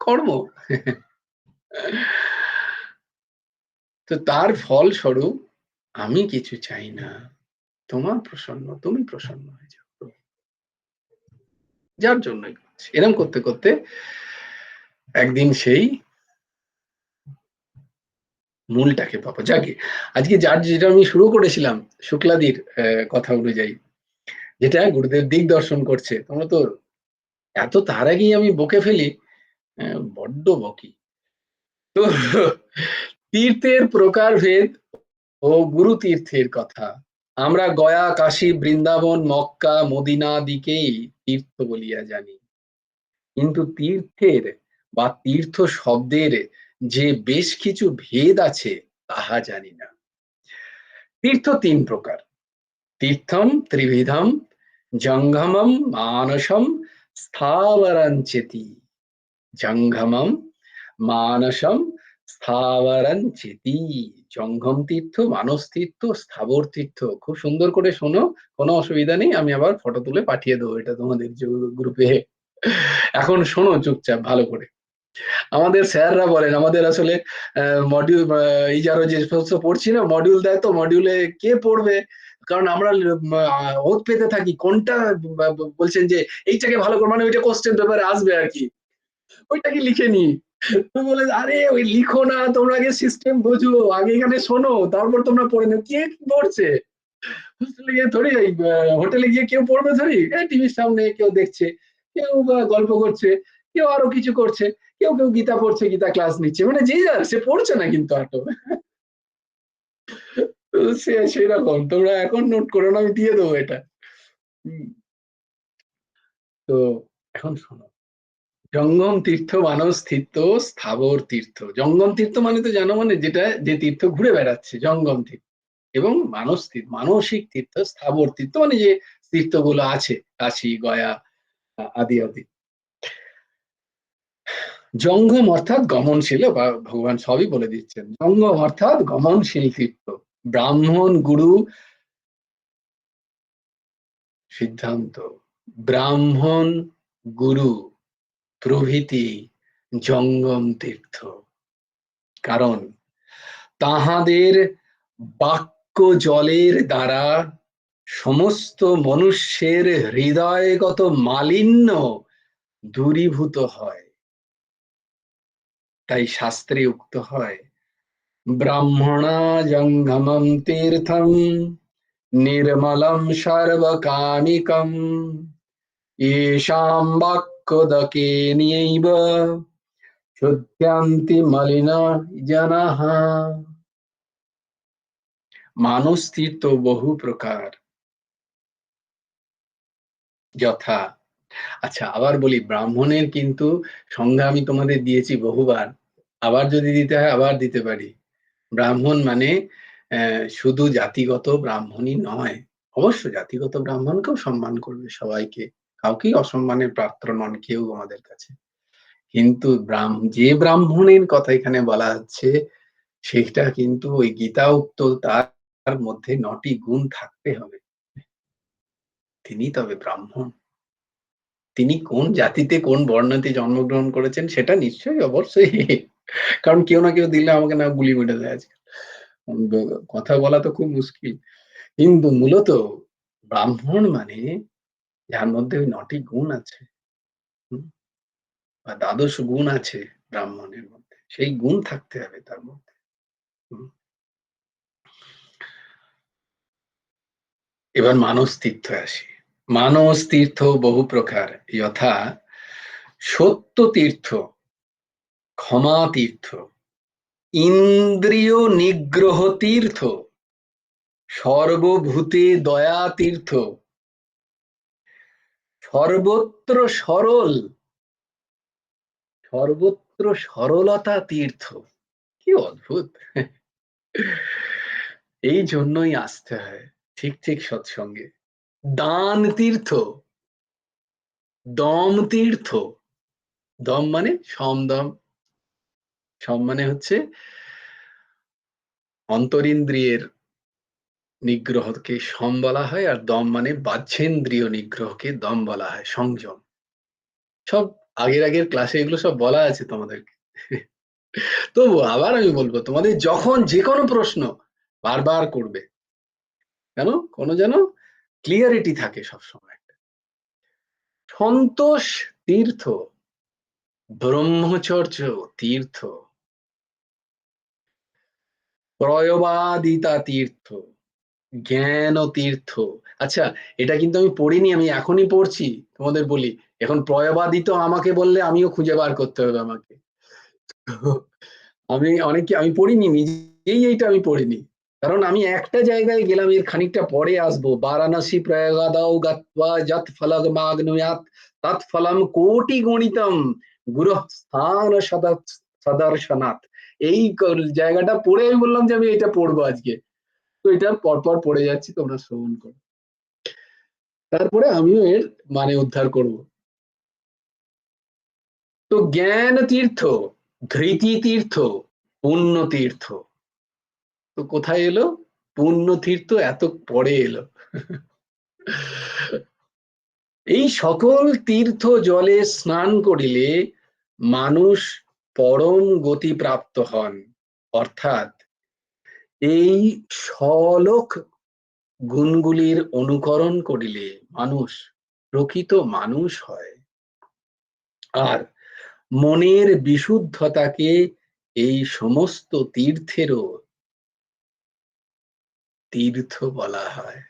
Speaker 1: কর্ম। তো তার ফল স্বরূপ আমি কিছু চাই না, তুমি প্রসন্ন হয়ে যাও, যার জন্যই করছি। এরকম করতে করতে একদিন সেই মূলটাকে পাবো। যাকে আজকে যেটা আমি শুরু করেছিলাম শুক্লাদির কথা অনুযায়ী, যেটা গুরুদেব দিক দর্শন করছে, তোমরা তো এত তার আগেই আমি বকে ফেলি, বড্ড বকি। তো তীর্থের প্রকারভেদ ও গুরু তীর্থের কথা আমরা গয়া, কাশী, বৃন্দাবন, মক্কা, মদিনা দিকেই তীর্থ বলিয়া জানি, কিন্তু তীর্থের বা তীর্থ শব্দের যে বেশ কিছু ভেদ আছে তাহা জানি না। তীর্থ তিন প্রকার: তীর্থম ত্রিবিধম, জঙ্গমম মানসম স্থাবরঞ্চেতি। জঙ্গমম মানসম স্থাবরঞ্চেতি। জঙ্গম তীর্থ, মানস তীর্থ, স্থাবর তীর্থ। খুব সুন্দর করে শোনো, কোনো অসুবিধা নেই, আমি আবার ফটো তুলে পাঠিয়ে দেবো এটা তোমাদের গ্রুপে। এখন শোনো চুপচাপ ভালো করে। আমাদের স্যাররা বলেন, আমাদের আসলে মডিউল এই যারা যে সমস্ত পড়ছি না, মডিউল দেয়, তো মডিউলে কে পড়বে? কারণ আমরা ওত পেতে থাকি কোনটা বলছেন যে এইটাকে ভালো করে, মানে ওইটা কোশ্চেন পেপারে আসবে আর কি, ওইটাকে লিখে নি। তো বলে আরে ওই লিখো না, তোমরা আগে সিস্টেম বোঝো, আগে এখানে শোনো, তারপর তোমরা পড়ে নাও। কে পড়ছে? হোস্টেলে গিয়ে ধরি, এই হোটেলে গিয়ে কেউ পড়বে ধরি, টিভির সামনে কেউ দেখছে, কেউ গল্প করছে, কেউ আরো কিছু করছে, কেউ কেউ গীতা পড়ছে, গীতা ক্লাস নিচ্ছে, মানে যে যার, সে পড়ছে না কিন্তু আটো। সেরকম তোমরা এখন নোট করো না, আমি দিয়ে দেবো এটা। তো এখন শোনো, জঙ্গম তীর্থ, মানস তীর্থ, স্থাবর তীর্থ। জঙ্গম তীর্থ মানে তো জানো, মানে যেটা যে তীর্থ ঘুরে বেড়াচ্ছে, জঙ্গম তীর্থ। এবং মানস তীর্থ, মানসিক তীর্থ। স্থাবর তীর্থ মানে যে তীর্থগুলো আছে, কাশী, গয়া আদি আদি। জঙ্গম অর্থাৎ গমনশীল, বা ভগবান সবই বলে দিচ্ছেন, জঙ্গম অর্থাৎ গমনশীল তীর্থ। ব্রাহ্মণ, গুরু, সিদ্ধান্ত, ব্রাহ্মণ, গুরু প্রভৃতি জঙ্গম তীর্থ। কারণ তাহাদের বাক্য জলের দ্বারা সমস্ত মনুষ্যের হৃদয়গত মালিন্য দূরীভূত হয়। তাই শাস্ত্রে উক্ত হয়, ব্রাহ্মণা জঙ্গমম তীর্থম নির্মলম সর্বকামিকম येषां বাক্যদকেনৈব শুদ্ধ্যন্তি মলিনা জনাঃ। মানস তীর্থ বহু প্রকার, যথা, আচ্ছা আবার বলি, ব্রাহ্মণের কিন্তু সংজ্ঞা আমি তোমাদের দিয়েছি বহুবার, আবার যদি দিতে হয় আবার দিতে পারি। ব্রাহ্মণ মানে শুধু জাতিগত ব্রাহ্মণই নয়, অবশ্য জাতিগত ব্রাহ্মণকেও সম্মান করবে সবাইকে, কাউকেই অসম্মানের পাত্র নন কেউ আমাদের কাছে। কিন্তু যে ব্রাহ্মণের কথা এখানে বলা হচ্ছে, সেটা কিন্তু ওই গীতা উক্ত তার মধ্যে 9টি গুণ থাকতে হবে, তিনি তবে ব্রাহ্মণ। তিনি কোন জাতিতে কোন বর্ণাতে জন্মগ্রহণ করেছেন সেটা নিশ্চয়ই অবশ্যই, কারণ কেউ না কেউ দিলে আমাকে না গুলি মেরে দেয় আজকে, কথা বলা তো খুব মুশকিল। কিন্তু মূলত ব্রাহ্মণ মানে যার মধ্যে ওই 9টি গুণ আছে, বা 12 গুণ আছে ব্রাহ্মণের মধ্যে, সেই গুণ থাকতে হবে তার মধ্যে। এবার মানস তীর্থ আসি। মানস তীর্থ বহু প্রকার যথা সত্য তীর্থ, ক্ষমা তীর্থ, ইন্দ্রিয় নিগ্রহ তীর্থ, সর্বভূতে দয়া তীর্থ, সর্বত্র সরল, সর্বত্র সরলতা তীর্থ। কি অদ্ভুত! এই জন্যই আসতে হয় ঠিক ঠিক সৎসঙ্গে। দান তীর্থ, দম তীর্থ, দম মানে সমদম, সম মানে হচ্ছে অন্তরিন্দ্রিয়ের নিগ্রহকে সম বলা হয়, আর দম মানে বাহ্যেন্দ্রিয় নিগ্রহকে দম বলা হয়, সংযম। সব আগের আগের ক্লাসে এগুলো সব বলা আছে তোমাদেরকে। তবু আবার আমি বলবো, তোমাদের যখন যে কোনো প্রশ্ন বারবার করবে, কেন কোনো যেন ক্লিয়ারিটি থাকে সবসময়। সন্তোষ তীর্থ, ব্রহ্মচর্য তীর্থ, প্রয়বাদিতা তীর্থ, জ্ঞান তীর্থ। আচ্ছা, এটা কিন্তু আমি পড়িনি, আমি এখনই পড়ছি। তোমাদের বলি, এখন প্রয়বাদিত আমাকে বললে আমিও খুঁজে বার করতে হবে আমাকে। আমি পড়িনি নিজেই, এইটা আমি পড়িনি, কারণ আমি একটা জায়গায় গেলাম, এর খানিকটা পরে আসবো। বারাণসী প্রয়াগাদাও গাত্বা যৎ ফলগমাগ্নুয়াৎ তৎ ফলম কোটি গণিতম গুরুঃ স্থান সদর্শনাৎ। এই জায়গাটা পড়ে আমি বললাম যে আমি এটা পড়বো আজকে। তো এটা পরপর পড়ে যাচ্ছি, তোমরা শ্রবণ করো, তারপরে আমিও এর মানে উদ্ধার করব। তো জ্ঞান তীর্থ, ধৃতি তীর্থ, পুণ্য তীর্থ। তো কোথায় এলো পুণ্য তীর্থ? এত পরে এলো। এই সকল তীর্থ জলে স্নান করিলে মানুষ পরম গতি প্রাপ্ত হন, অর্থাৎ এই সলোক গুণগুলির অনুকরণ করিলে মানুষ প্রকৃত মানুষ হয়। আর মনের বিশুদ্ধতাকে এই সমস্ত তীর্থেরও তীর্থ বলা হয়।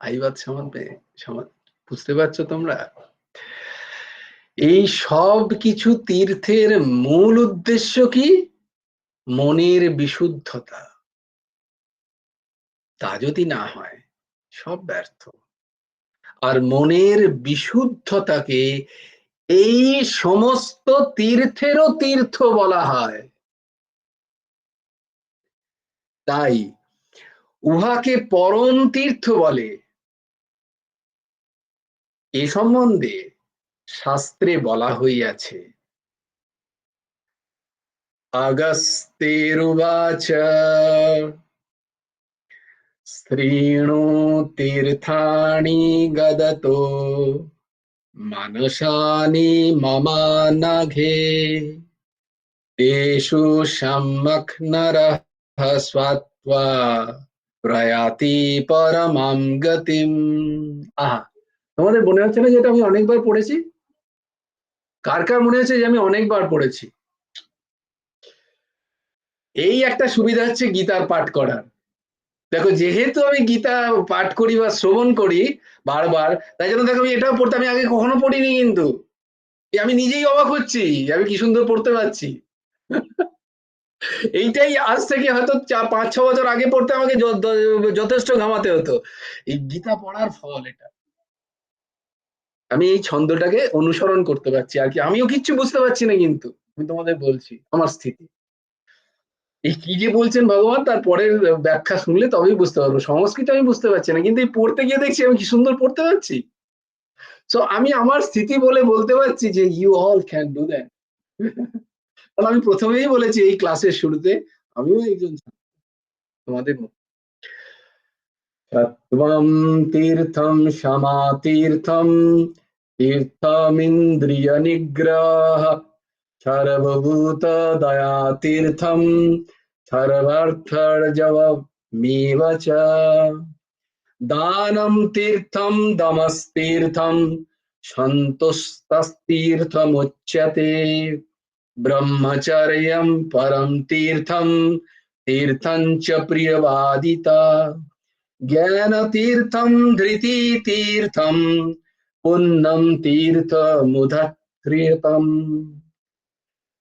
Speaker 1: আইবাত বুঝতে পারছো তোমরা? এই সব কিছু তীর্থের মূল উদ্দেশ্য কি? মনের বিশুদ্ধতা। তা যদি না হয় সব ব্যর্থ। আর মনের বিশুদ্ধতাকে এই সমস্ত তীর্থেরও তীর্থ বলা হয়। তাই উহাকে পরম তীর্থ বলে। এ সম্বন্ধে শাস্ত্রে বলা হইয়াছে, আগস্ত্যেরুবাচ শ্রীণু তীর্থানি গদতো মানসানি মমানঘে তেষু সম্যক নরঃ স্বাত্বা প্রয়াতি পরমাম গতিম। আহা, তোমাদের মনে হচ্ছে না যে এটা আমি অনেকবার পড়েছি? কার কার মনে হচ্ছে যে আমি অনেকবার পড়েছি? এই একটা সুবিধা হচ্ছে গীতার পাঠ করার। দেখো, যেহেতু আমি গীতা পাঠ করি বা শ্রবণ করি বারবার, তাই জন্য দেখো আমি এটাও পড়তে, আমি আগে কখনো পড়িনি, কিন্তু আমি নিজেই অবাক হচ্ছি আমি কি সুন্দর পড়তে পারছি। এইটাই আজ থেকে হয়তো 5-6 বছর আগে পড়তে আমাকে যথেষ্ট ঘামাতে হতো। এই গীতা পড়ার ফল এটা। আমি এই ছন্দটাকে অনুসরণ করতে পারছি আর কি। আমিও কিচ্ছু বুঝতে পারছি না, কিন্তু আমি তোমাদের বলছি আমার স্থিতি। এই কি যে বলছেন ভগবান, তারপরের ব্যাখ্যা শুনলে তবেই বুঝতে পারবো। সংস্কৃত আমি বুঝতে পারছি না, কিন্তু এই পড়তে গিয়ে দেখছি আমি কি সুন্দর পড়তে পারছি। সো আমি আমার স্থিতি বলে বলতে পারছি যে you all can do that. কারণ আমি প্রথমেই বলেছি এই ক্লাসের শুরুতে, আমিও একজন তোমাদের মতো। সত্ত্বম তীর্থম সমাতীর্থম তীর্থমিন্দ্রিয় নিগ্রহ সর্বভূত দয়া তীর্থম সর্বার্থর্জবমেব চ দানম তীর্থম দমস্তীর্থম সন্তোষতীর্থমুচ্যতে ব্রহ্মচর্যম পরম তীর্থম তীর্থং চ প্রিয়বাদিতা জ্ঞান তীর্থম ধৃতি তীর্থম পুণ্যম তীর্থমুধৃতম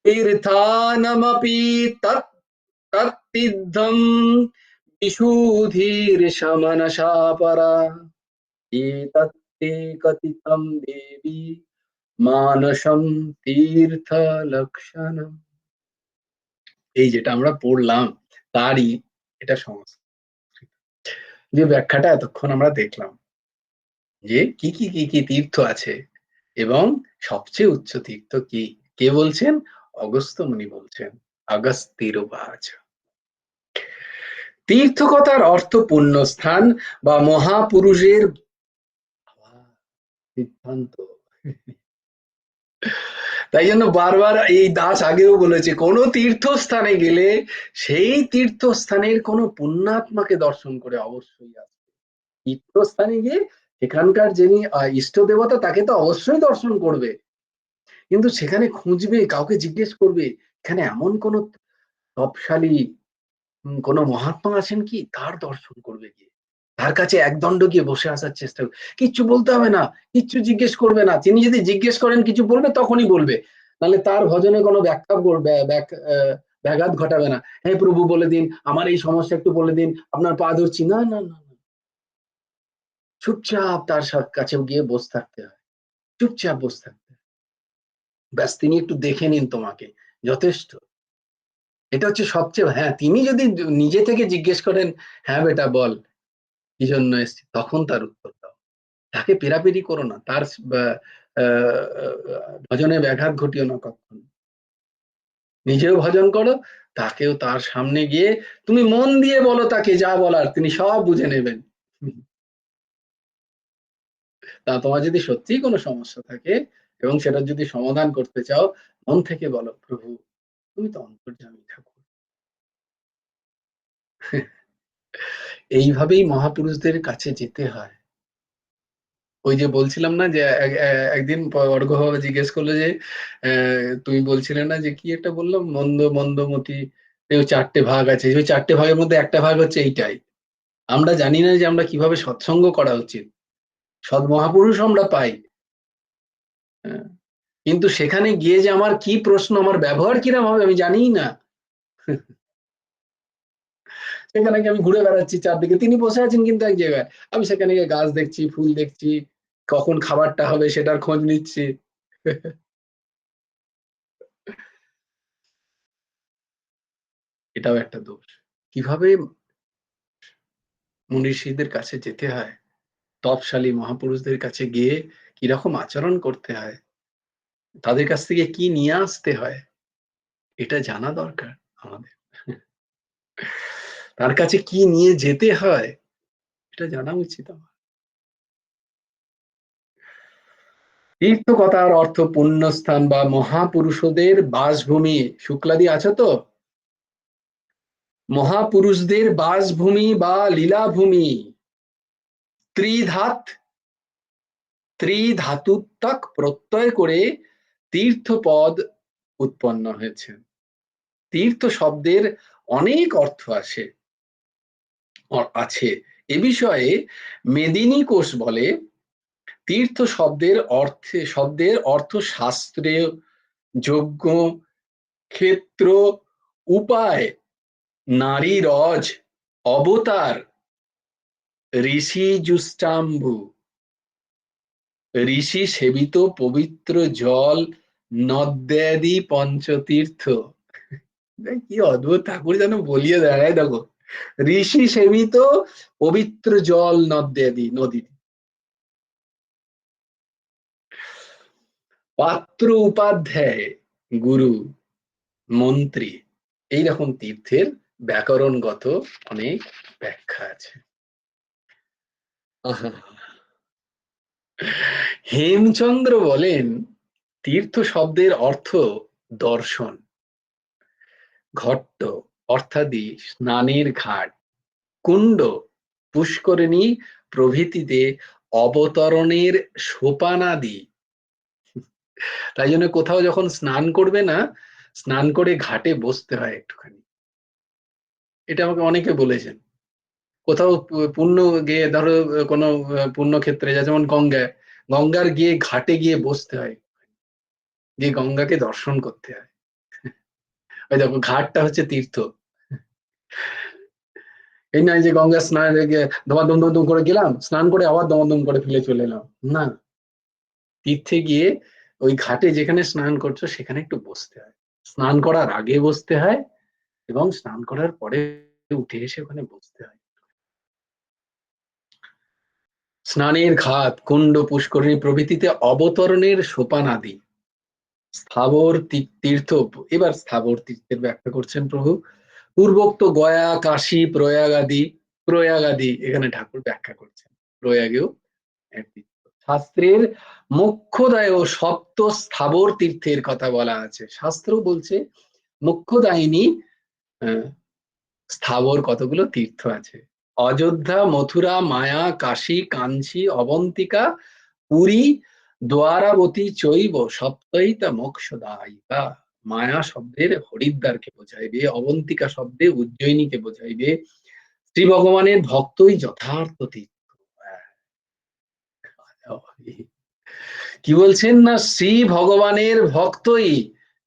Speaker 1: তীর্থানমপি তত্তীর্থম বিশুধির্ষমনসা পরা এতত্তে কথিতম দেবী মানসম তীর্থ লক্ষণম। এই যেটা আমরা পড়লাম তারই এটা সংস্কৃত, যে ব্যাখ্যাটা এতক্ষণ আমরা দেখলাম, যে কি কি কি কি তীর্থ আছে এবং সবচেয়ে উচ্চ তীর্থ কি, কে বলছেন? অগস্ত্য মুনি বলছেন, অগস্তিরুবাচ। তীর্থকতার অর্থ পুণ্যস্থান বা মহাপুরুষের সিদ্ধান্ত। তাই জন্য বারবার এই দাস আগেও বলেছে, কোন তীর্থস্থানে গেলে সেই তীর্থস্থানের কোন পুণ্যাত্মাকে দর্শন করে অবশ্যই আসবে। তীর্থস্থানে গিয়ে সেখানকার যিনি ইষ্ট দেবতা তাকে তো অবশ্যই দর্শন করবে, কিন্তু সেখানে খুঁজবে, কাউকে জিজ্ঞেস করবে এখানে এমন কোন তপশালী কোন মহাত্মা আছেন কি, তার দর্শন করবে গিয়ে, তার কাছে একদণ্ড গিয়ে বসে আসার চেষ্টা করবে। কিচ্ছু বলতে হবে না, কিচ্ছু জিজ্ঞেস করবে না, তিনি যদি জিজ্ঞেস করেন কিছু বলবে তখনই বলবে, নাহলে তার ভজনে কোনো ব্যাখ্যা ব্যাঘাত ঘটাবে না। হ্যাঁ প্রভু বলে দিন, আমার এই সমস্যা একটু বলে দিন, আপনার পা ধরছি, না না না, চুপচাপ তার কাছে গিয়ে বসে থাকতে হয়, চুপচাপ বসে থাকতে হয়, ব্যাস তিনি একটু দেখে নিন তোমাকে, যথেষ্ট। এটা হচ্ছে সবচেয়ে, হ্যাঁ তিনি যদি নিজে থেকে জিজ্ঞেস করেন, হ্যাঁ বেটা বল কি জন্য এসছি, তখন তার উত্তর দাও, তাকে পেরাপেরি করো না, তার ভজনে ব্যাঘাত ঘটিও না কখনো। নিজেও ভজন করো, তাকেও তার সামনে গিয়ে তুমি মন দিয়ে বলো তাকে যা বলার, তিনি সব বুঝে নেবেন। তা তোমার যদি সত্যিই কোনো সমস্যা থাকে এবং সেটা যদি সমাধান করতে চাও, মন থেকে বলো, প্রভু তুমি তো অন্তর্যামী ঠাকুর। এইভাবেই মহাপুরুষদের কাছে যেতে হয়। ওই যে বলছিলাম না যে একদিন অর্ঘ্যবাবা জিজ্ঞেস করলো যে তুমি বলছিলে না যে কি একটা বললাম, মন্দমতি চারটে ভাগ আছে, ওই চারটে ভাগের মধ্যে একটা ভাগ হচ্ছে এইটাই, আমরা জানি না যে আমরা কিভাবে সৎসঙ্গ করা উচিত। সৎ মহাপুরুষ আমরা পাই, কিন্তু সেখানে গিয়ে যে আমার কি প্রশ্ন, আমার ব্যবহার কিরম হবে আমি জানিই না। সেখানে গিয়ে আমি ঘুরে বেড়াচ্ছি চারদিকে, তিনি বসে আছেন কিন্তু এক জায়গায়, আমি সেখানে গিয়ে গাছ দেখছি, ফুল দেখছি, কখন খাবারটা হবে সেটার খোঁজ নিচ্ছি। এটাও একটা দোষ। কিভাবে মনীষীদের কাছে যেতে হয়, তপশালী মহাপুরুষদের কাছে গিয়ে কিরকম আচরণ করতে হয়, তাদের কাছ থেকে কি নিয়ে আসতে হয়, এটা জানা দরকার আমাদের। তার কাছে কি নিয়ে যেতে হয় এটা জানা উচিত আমার। তীর্থকতার অর্থ পুণ্যস্থান বা মহাপুরুষদের বাসভূমি। শুক্লাদি আছো তো? মহাপুরুষদের বাসভূমি বা লীলাভূমি, ত্রিধাতুত্বক প্রত্যয় করে তীর্থপদ উৎপন্ন হয়েছে। তীর্থ শব্দের অনেক অর্থ আছে। এ বিষয়ে মেদিনী কোষ বলে, তীর্থ শব্দের অর্থ শাস্ত্রীয়, যজ্ঞ, ক্ষেত্র, উপায়, নারী রজ, অবতার, ঋষি জুষ্টাম্বু, ঋষি সেবিত পবিত্র জল, নদ্যাদি পঞ্চতীর্থ। কি অদ্ভুত ঠাকুর যেন বলিয়ে দেয়, দেখো, ঋষি সেবিত পবিত্র জল, নদ্যাদি নদী, পাত্র, উপাধ্যায়, গুরু, মন্ত্রী, এইরকম তীর্থের ব্যাকরণগত অনেক ব্যাখ্যা আছে। হেমচন্দ্র বলেন, তীর্থ শব্দের অর্থ দর্শন, ঘট্ট অর্থাদি স্নানের ঘাট, কুণ্ড, পুষ্করিণী প্রভৃতিতে অবতরণের সোপানাদি। তাই জন্য কোথাও যখন স্নান করবে না, স্নান করে ঘাটে বসতে হয় একটুখানি, এটা আমাকে অনেকে বলেছেন। কোথাও পুণ্য গিয়ে ধরো কোনো পুণ্যক্ষেত্রে যা, যেমন গঙ্গার গিয়ে ঘাটে গিয়ে বসতে হয়, গিয়ে গঙ্গাকে দর্শন করতে হয়। ওই দেখো ঘাটটা হচ্ছে তীর্থ। এই নয় যে গঙ্গা স্নান গিয়ে দমাদম দমদম করে গেলাম, স্নান করে আবার দমাদম করে ফেলে চলে এলাম, না, তীর্থে গিয়ে ওই ঘাটে যেখানে স্নান করছো সেখানে একটু বসতে হয়, স্নান করার আগে বসতে হয় এবং স্নান করার পরে উঠে এসে ওখানে বসতে হয়। স্নানের ঘাট, কুণ্ড, পুষ্করিণী প্রভৃতিতে অবতরণের সোপান আদি স্থাবর তীর্থ। এবার স্থাবর তীর্থের ব্যাখ্যা করছেন প্রভু। পূর্বোক্ত গয়া, কাশী, প্রয়াগ আদি এখানে ঠাকুর ব্যাখ্যা করছেন। প্রয়াগেও এক তীর্থ। শাস্ত্রের মোক্ষদায় সপ্ত স্থাবর তীর্থের কথা বলা আছে। শাস্ত্র বলছে মোক্ষদায়িনী স্থাবর কতগুলো তীর্থ আছে। অযোধ্যা, মথুরা, মায়া, কাশী, কাঞ্চি, অবন্তিকা, পুরী, দ্বারাবতী চৈব সপ্তৈতা মোক্ষদায়িকা। মায়া শব্দের হরিদ্বারকে বোঝাইবে, অবন্তিকা শব্দে উজ্জয়িনীকে বোঝাইবে। শ্রী ভগবানের ভক্তই যথার্থ তীর্থ। কি বলছেন না, শ্রী ভগবানের ভক্তই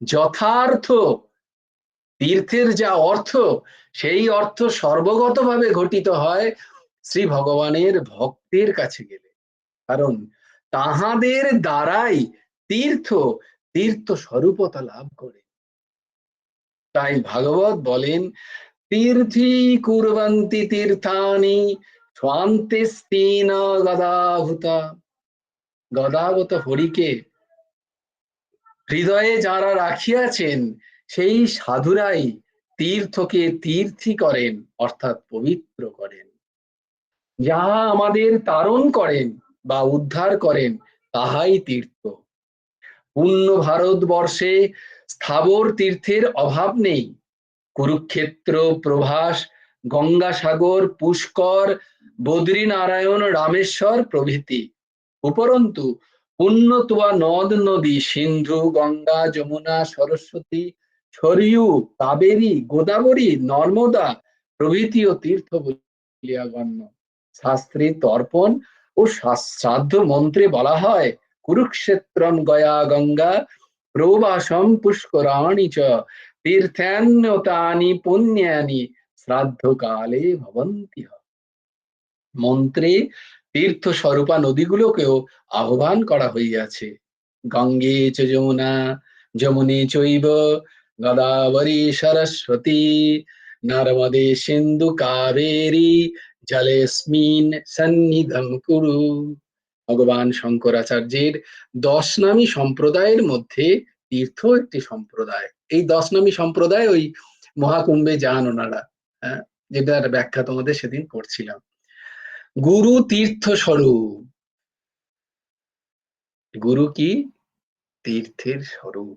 Speaker 1: যথার্থ তীর্থের যা অর্থ, সেই অর্থ সর্বগতভাবে ঘটিত হয় শ্রী ভগবানের ভক্তের কাছে গেলে। কারণ তাহাদের দ্বারাই তীর্থ স্বরূপতা লাভ করে। তাই ভাগবত বলেন, তীর্থি কুর্বন্তি তীর্থানি স্বান্তে স্তেন গদাভূতা। গদাগত হরিকে হৃদয়ে যারা রাখিয়াছেন সেই সাধুরাই তীর্থকে তীর্থি করেন, অর্থাৎ পবিত্র করেন। যাহা আমাদের তারণ করেন বা উদ্ধার করেন তাহাই তীর্থ। পূর্ণ ভারতবর্ষে স্থাবর তীর্থের অভাব নেই। কুরুক্ষেত্র, প্রভাস, গঙ্গাসাগর, পুষ্কর, বদ্রীনারায়ণ, রামেশ্বর প্রভৃতি। উপরন্তু পুণ্যতোয়া নদ নদী সিন্ধু, গঙ্গা, যমুনা, সরস্বতী, সরয়ু, কাবেরী, গোদাবরী, নর্মদা প্রভৃতিও তীর্থ বলিয়া গণ্য। শাস্ত্রে তর্পণ ও শ্রাদ্ধ মন্ত্রে বলা হয়, কুরুক্ষেত্রম গয়া গঙ্গা প্রবাসম পুষ্করাণি চ তীর্থান্যতানি পুণ্যানি শ্রাদ্ধ কালে ভবন্তি। মন্ত্রে তীর্থ স্বরূপা নদীগুলোকেও আহ্বান করা হইয়াছে। গঙ্গে চ যমুনা, যমুনে চৈব গদাবরী সরস্বতী, নর্মদে সিন্ধু কাবেরী জলেস্মিন সন্নিধম কুরু। ভগবান শঙ্করাচার্যের 10 নামী সম্প্রদায়ের মধ্যে তীর্থ একটি সম্প্রদায়। এই 10 নামী সম্প্রদায় ওই মহাকুম্ভে যান ওনারা, হ্যাঁ, যেটার ব্যাখ্যা তোমাদের সেদিন করছিলাম। গুরু তীর্থ স্বরূপ। গুরু কি? তীর্থের স্বরূপ।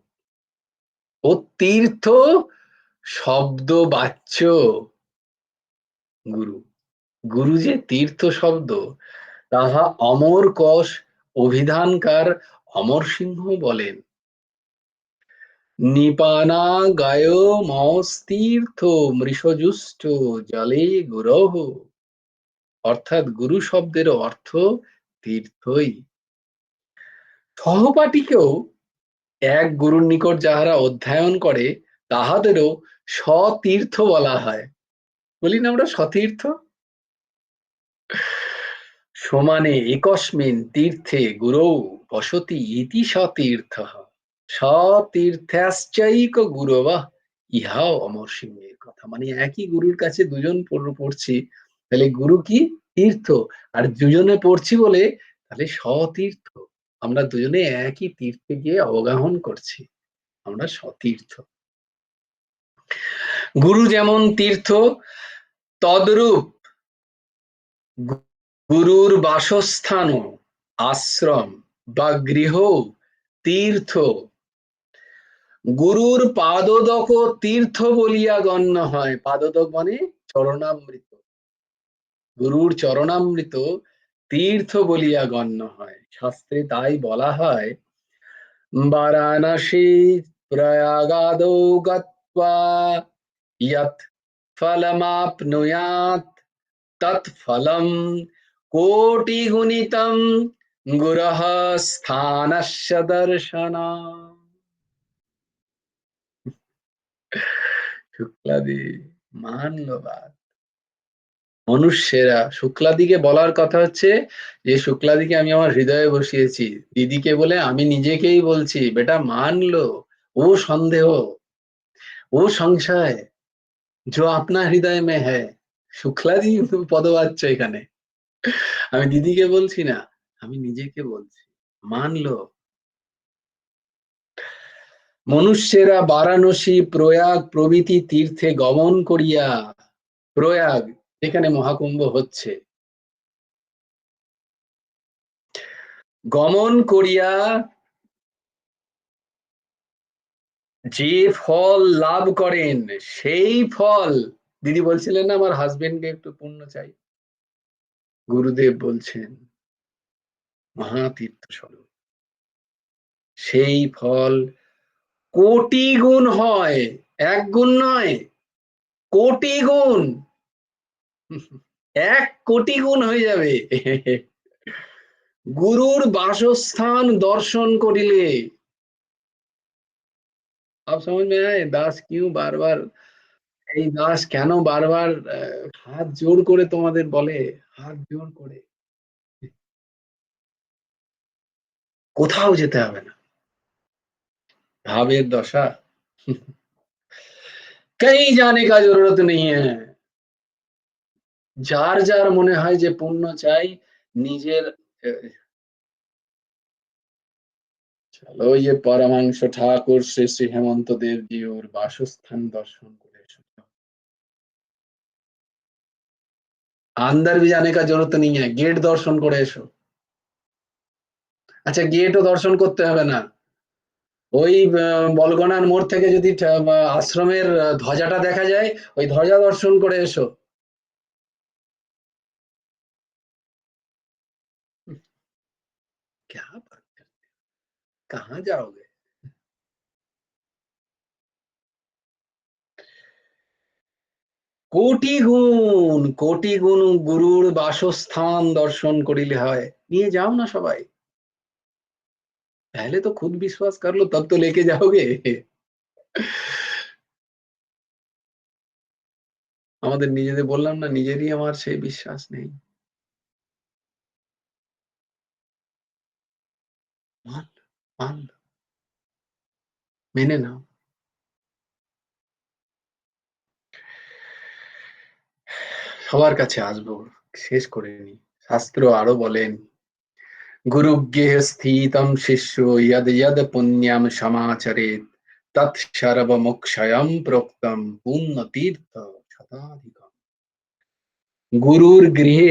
Speaker 1: ও তীর্থ শব্দ বাচ্য। গুরু গুরু যে তীর্থ শব্দ, তাহা অমর কোষ অভিধানকার অমর সিংহ বলেন। নিপানা গায় মস্তীর্থ মৃষজুষ্ট জলে গুরহ। অর্থাৎ গুরু শব্দের অর্থ তীর্থই। সহপাঠীকেও এক গুরুর নিকট যাহারা অধ্যয়ন করে তাহাদেরও সতীর্থ বলা হয়। বলি না আমরা সতীর্থ। সমানে একস্মিন তীর্থে গুরৌ বসতি ইতি সতীর্থ। সতীর্থাশ্চৈক গুরবঃ ইহাও অমর সিংহের কথা। মানে একই গুরুর কাছে দুজন পড়ছি, তাহলে গুরু কি? তীর্থ। আর দুজনে পড়ছি বলে তাহলে সতীর্থ। আমরা দুজনে একই তীর্থে গিয়ে অবগাহন করছি, আমরা সতীর্থ। গুরু যেমন তীর্থ, তদ্রূপ গুরুর বাসস্থান, আশ্রম বা গৃহ তীর্থ। গুরুর পাদোদক তীর্থ বলিয়া গণ্য হয়। পাদোদক মানে চরণামৃত। গুরুর চরণামৃত তীর্থ বলিয়া গণ্য হয়। শাস্ত্রে তাই বলা হয়, বারাণসী প্রয়াগাদৌ গত্বা ইয়ৎ ফলমাপ্নুয়াৎ তৎফলম কোটি গুণিতম গুরহ স্থানস্য দর্শনাৎ। শুক্লাদি মানল বাত। মনুষ্যেরা, শুক্লাদিকে বলার কথা হচ্ছে যে শুক্লাদিকে আমি আমার হৃদয়ে বসিয়েছি, দিদিকে বলে আমি নিজেকেই বলছি, বেটা মানলো। ও সন্দেহ, ও সংশয় जो अपना हृदय में है, শুক্লাদি পদবাচ্য এখানে। আমি দিদিকে বলছি না, আমি নিজেকে বলছি, মানলো। মনুষ্যেরা বারাণসী, প্রয়াগ প্রভৃতি তীর্থে গমন করিয়া, প্রয়াগ যেখানে মহাকুম্ভ হচ্ছে, গমন করিয়া যে ফল লাভ করেন, সেই ফল, দিদি বলছিলেন না আমার হাজবেন্ডকে একটু পুণ্য চাই, গুরুদেব বলছেন মহাতীর্থ স্বরূপ, সেই ফল কোটি গুণ হয়, এক গুণ নয়, কোটি গুণ, 1,000,000,000 গুণ হয়ে যাবে গুরুর বাসস্থান দর্শন করিলে। अब समझ में आए দাস কিউ বারবার, এই দাস কেন বারবার হাত জোর করে তোমাদের বলে, হাত জোর করে, কোথাও যেতে হবে না, ভাবের দশা, कहीं जाने का जरूरत नहीं है। যার যার মনে হয় যে পুণ্য চাই, নিজের চলো ये परमांश ठाकुर श्री श्री हेमंत देव जी और বাসস্থান দর্শন করে এসো। अंदर भी जाने का जरूरत नहीं है, गेट দর্শন করে এসো। আচ্ছা গেটও দর্শন করতে হবে না, ওই বলগনার মোড় থেকে যদি আশ্রমের ধ্বজাটা দেখা যায়, ওই ধ্বজা দর্শন করে এসো। क्या बात करते हो? कहाँ जाओगे? কোটি গুণ গুরুর বাসস্থান দর্শন করিলে হয়। নিয়ে যাও না সবাই, पहले तो खुद विश्वास कर लो तब तो लेके जाओगे। আমাদের নিজেদের বললাম না, নিজেরই আমার সেই বিশ্বাস নেই। মানলো, মানলো, মেনে নাও। সবার কাছে আসবো, শেষ করে নি। শাস্ত্র আরো বলেন, গুরুজ্ঞে স্থিতম শিষ্য যদ যদ পুণ্যম সমাচরেৎ তৎ সর্বমোক্ষয়ম প্রোক্তম পুণ্য তীর্থ শতাধিকম। গুরুর গৃহে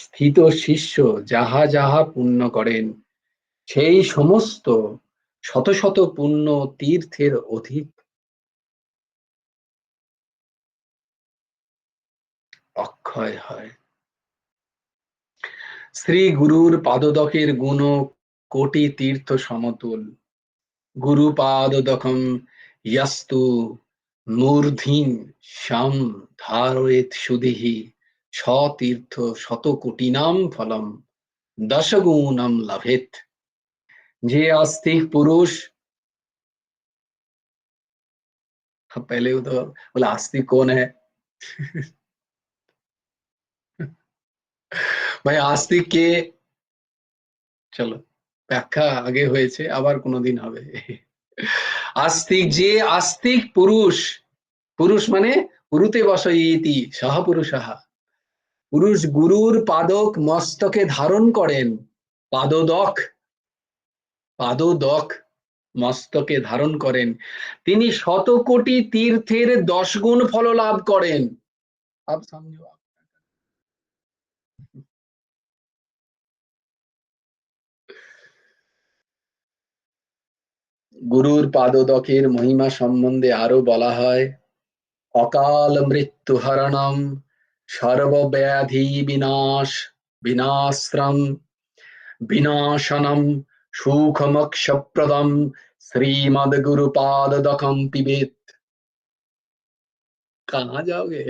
Speaker 1: স্থিত শিষ্য যাহা যাহা পুণ্য করেন, সেই সমস্ত শত শত পুণ্য তীর্থের অধিক অক্ষয় হয়। শ্রী গুরুর পাদদকের গুণ কোটি তীর্থ সমতুল। গুরু পাদদকম ইয়াস্তু মূর্ধ্নিং শাম ধারয়েৎ সুধিহি সতীর্থ শতকোটিনাম ফলম দশগুণম লভেত। যে आस्तिक पुरुष, पहले वो तो बोला आस्तिक कौन है ভাই आस्तिक কে, চলো ব্যাখ্যা আগে হয়েছে, আবার কোনোদিন হবে। আস্তিক, যে আস্তিক পুরুষ, পুরুষ মানে পুরুতে বসয়িতি সহ পুরুষঃ, পুরুষ গুরুর পাদক মস্তকে ধারণ করেন, পাদদক, পাদদক মস্তকে ধারণ করেন, তিনি শত কোটি তীর্থের 10 গুণ ফল লাভ করেন। আপ সমঝো, গুরুর পাদদকের মহিমা সম্বন্ধে আরো বলা হয়, অকাল মৃত্যু হরণম সর্বব্যাধি বিনাশ্রম বিনাশনম সুখমোক্ষপ্রদম শ্রীমদ গুরু পাদদকম পিবেত। कहाँ जाओगे?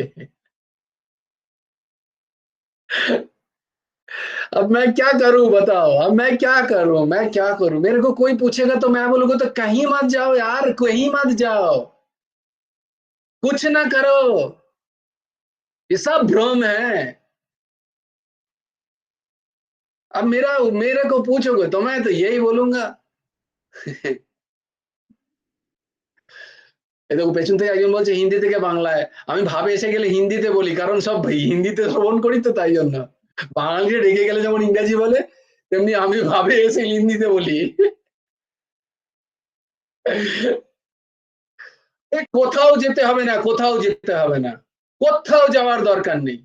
Speaker 1: अब मैं क्या करूं बताओ, अब मैं क्या करूं, मैं क्या करूं? मेरे को कोई पूछेगा तो मैं बोलूंगा तो कहीं मत जाओ यार, कहीं मत जाओ, कुछ ना करो, ये सब भ्रम है। अब मेरे को पूछोगे तो मैं तो यही बोलूंगा। এই দেখো পেছন থেকে একজন বলছে হিন্দি থেকে বাংলায়, আমি ভাবে এসে গেলে হিন্দিতে বলি, কারণ সব হিন্দিতে শ্রবণ করি তো তাই জন্য। বাঙালিরা রেগে গেলে যেমন ইংরাজি বলে, তেমনি আমি ভাবে এসে হিন্দিতে বলি। কোথাও যেতে হবে না, কোথাও যেতে হবে না, কোথাও যাওয়ার দরকার নেই।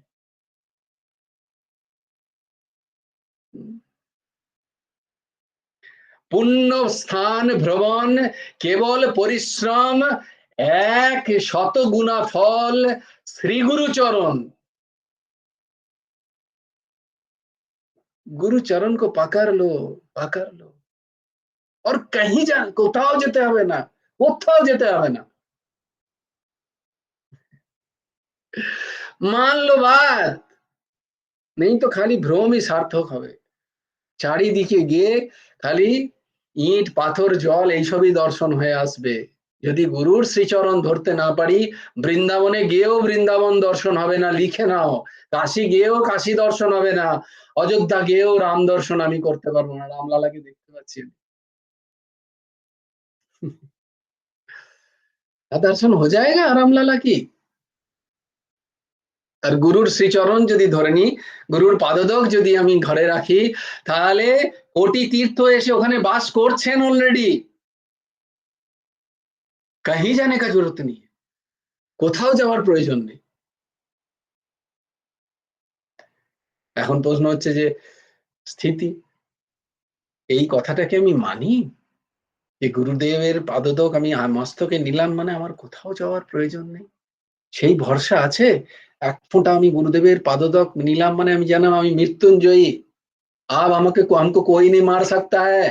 Speaker 1: পুণ্য স্থান ভ্রমণ কেবল পরিশ্রম, এক শত গুণা ফল শ্রী গুরু চরণ। गुरु चरण को पकड़ लो, पकड़ लो, और कहीं जा, কোথাও যেতে হবে না, কোথাও যেতে হবে না। मान लो बात, नहीं तो खाली भ्रम ही सार्थक হবে। চারিদিকে গিয়ে খালি ইট পাথর জল এইসবই দর্শন হয়ে আসবে। যদি গুরুর শ্রীচরণ ধরতে না পারি, বৃন্দাবনে গিয়েও বৃন্দাবন দর্শন হবে না, লিখে নাও। কাশী গিয়েও কাশী দর্শন হবে না, অযোধ্যা গিয়েও রাম দর্শন আমি করতে পারবো না। রামলালাকে দেখতে পাচ্ছি, दर्शन हो जाएगा रामलाला की। আর গুরুর শ্রীচরণ যদি ধরে নি, গুরুর পাদদেশ যদি আমি ঘরে রাখি, তাহলে কোটি তীর্থ এসে ওখানে বাস করছেন অলরেডি। कहीं जाने का जरूरत नहीं, কোথাও যাওয়ার প্রয়োজন নেই। এখন প্রশ্ন হচ্ছে যে স্থিতি, এই কথাটাকে আমি মানি যে গুরুদেবের পাদদেশ আমি মস্তকে নিলাম মানে আমার কোথাও যাওয়ার প্রয়োজন নেই, সেই ভরসা আছে? এক ফোঁটা আমি গুরুদেবের পাদদেশ নিলাম মানে আমি জানাম আমি মৃত্যুঞ্জয়ী, अब हमको कोई नहीं मार सकता है,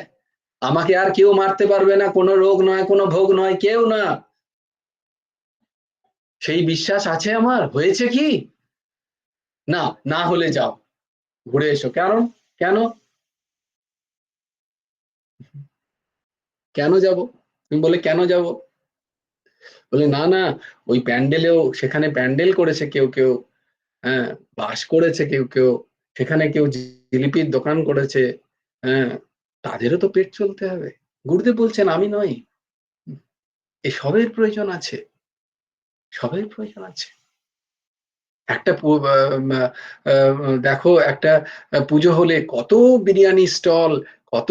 Speaker 1: আমাকে আর কেউ মারতে পারবে না, কোনো রোগ নয়, কোনো ভোগ নয়, কেউ না। সেই বিশ্বাস আছে আমার, হয়েছে কি না? না হলে যাও ঘুরে এসো। কারণ কেন, কেন যাব? তুমি বলে কেন যাব? বলে না না, ওই প্যান্ডেলেও, সেখানে প্যান্ডেল করেছে কেউ কেউ, হ্যাঁ, বাস করেছে কেউ কেউ, সেখানে কেউ জিলিপির দোকান করেছে, হ্যাঁ, তাদেরও তো পেট চলতে হবে। গুরুদেব বলছেন আমি নই, এই সবের প্রয়োজন আছে, সবের প্রয়োজন আছে। একটা দেখো, একটা পুজো হলে কত বিরিয়ানি স্টল, কত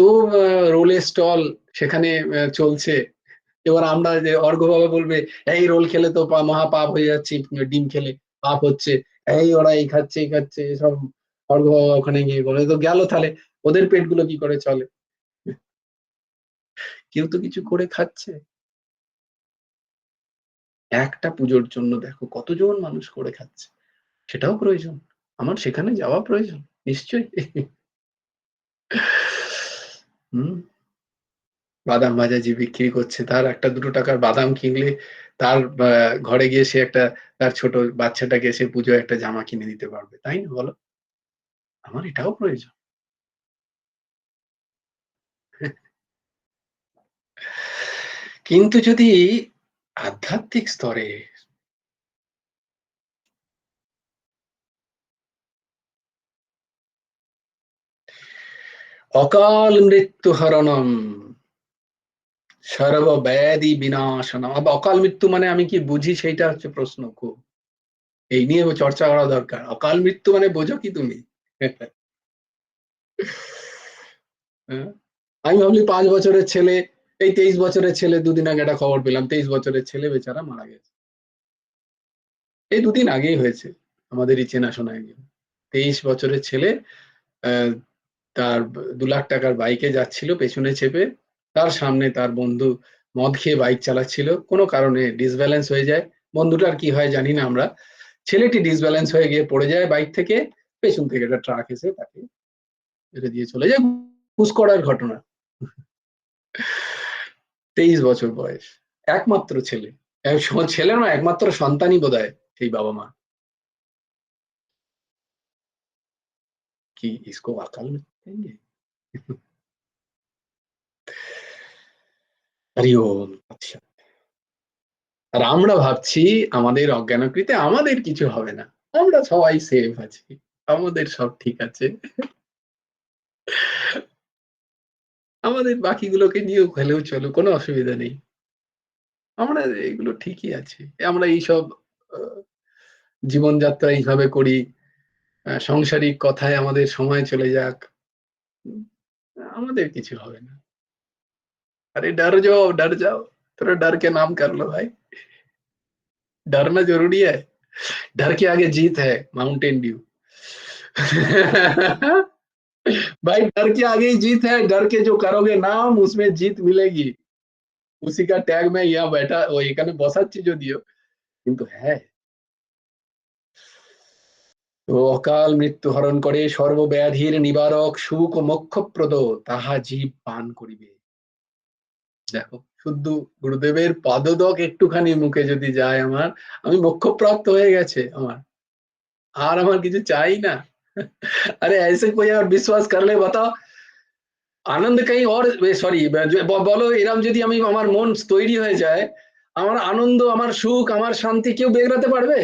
Speaker 1: রোলের স্টল সেখানে চলছে। এবার আমরা যে অর্ঘ্য বাবা বলবে এই রোল খেলে তো মহা পাপ হয়ে যাচ্ছে, ডিম খেলে পাপ হচ্ছে, এই ওরা এই খাচ্ছে এই খাচ্ছে, সব অর্ঘ্য বাবা ওখানে গিয়ে বলে, তো গেল তাহলে ওদের পেটগুলো কি করে চলে? কেউ তো কিছু করে খাচ্ছে। একটা পুজোর জন্য দেখো কতজন মানুষ করে খাচ্ছে, সেটাও প্রয়োজন, আমার সেখানে যাওয়া প্রয়োজন নিশ্চয়ই। হুম, বাদাম ভাজা যে বিক্রি করছে, তার একটা দুটো টাকার বাদাম কিনলে তার ঘরে গিয়ে সে একটা, তার ছোট বাচ্চাটাকে সে পুজোয় একটা জামা কিনে দিতে পারবে, তাই না বলো? আমার এটাও প্রয়োজন। কিন্তু যদি আধ্যাত্মিক স্তরে, অকাল মৃত্যু হরণম সর্বব্যাধি বিনাশনম। অকাল মৃত্যু মানে আমি কি বুঝি, সেইটা হচ্ছে প্রশ্ন। খুব এই নিয়ে চর্চা করা দরকার। অকাল মৃত্যু মানে বোঝো কি তুমি? হ্যাঁ? আমি ভাবলি 5 বছরের ছেলে, এই 23 বছরের ছেলে, দুদিন আগে একটা খবর পেলাম 23 বছরের ছেলে বেচারা মারা গেছে। এই দুদিন আগেই হয়েছে, আমাদেরই চেনাশোনা একজন 23 বছরের ছেলে, তার 2 লাখ টাকার বাইকে যাচ্ছিল, পেছনে চেপে তার সামনে তার বন্ধু মদ খেয়ে বাইক চালাচ্ছিল, কোনো কারণে ডিসব্যালেন্স হয়ে যায়। বন্ধুটার কি হয় জানি না আমরা, ছেলেটি ডিসব্যালেন্স হয়ে গিয়ে পড়ে যায় বাইক থেকে, পেছন থেকে একটা ট্রাক এসে তাকে মেরে দিয়ে চলে যায়। ঘুষ করার ঘটনা। 23 বছর বয়স, একমাত্র ছেলে, ছেলে নয় একমাত্র সন্তানই বোধহয় সেই বাবা মা। कि इसको अकल में कहेंगे। হরি ওম। আচ্ছা, আর আমরা ভাবছি আমাদের অজ্ঞানকৃতে আমাদের কিছু হবে না, আমরা সবাই সেফ আছি, আমাদের সব ঠিক আছে, আমাদের বাকিগুলোকে নিয়েও খেলেও চলো, কোনো অসুবিধা নেই, আমরা এগুলো ঠিকই আছে, আমরা এইসব জীবনযাত্রা এইভাবে করি, সাংসারিক কথায় আমাদের সময় চলে যাক, আমাদের কিছু হবে না। अरे डर जाओ, थोड़ा डर के नाम कर लो भाई, डरना जरूरी है, डर के आगे जीत है, माउंटेन ड्यू। भाई डर के आगे ही जीत है, डर के जो करोगे नाम उसमें जीत मिलेगी, उसी का टैग में यहाँ बैठा वो এখানে বসাচ্ছি যদিও, কিন্তু হ্যাঁ, তো অকাল মৃত্যু হরণ করে সর্বব্যাধির নিবারক সুখ ও মোক্ষপ্রদ তাহা জীব পান করিবে। দেখো শুদ্ধ গুরুদেবের পাদদক একটুখানি মুখে যদি যায় আমার, আমি মোক্ষপ্রাপ্ত হয়ে গেছে আমার, আর আমার কিছু চাই না। अरे ऐसे कोई और विश्वास कर ले बताओ, আনন্দ कहीं और সরি বলো, এরকম যদি আমি আমার মন তৈরি হয়ে যায়, আমার আনন্দ আমার সুখ আমার শান্তি কেউ বেগড়াতে পারবে?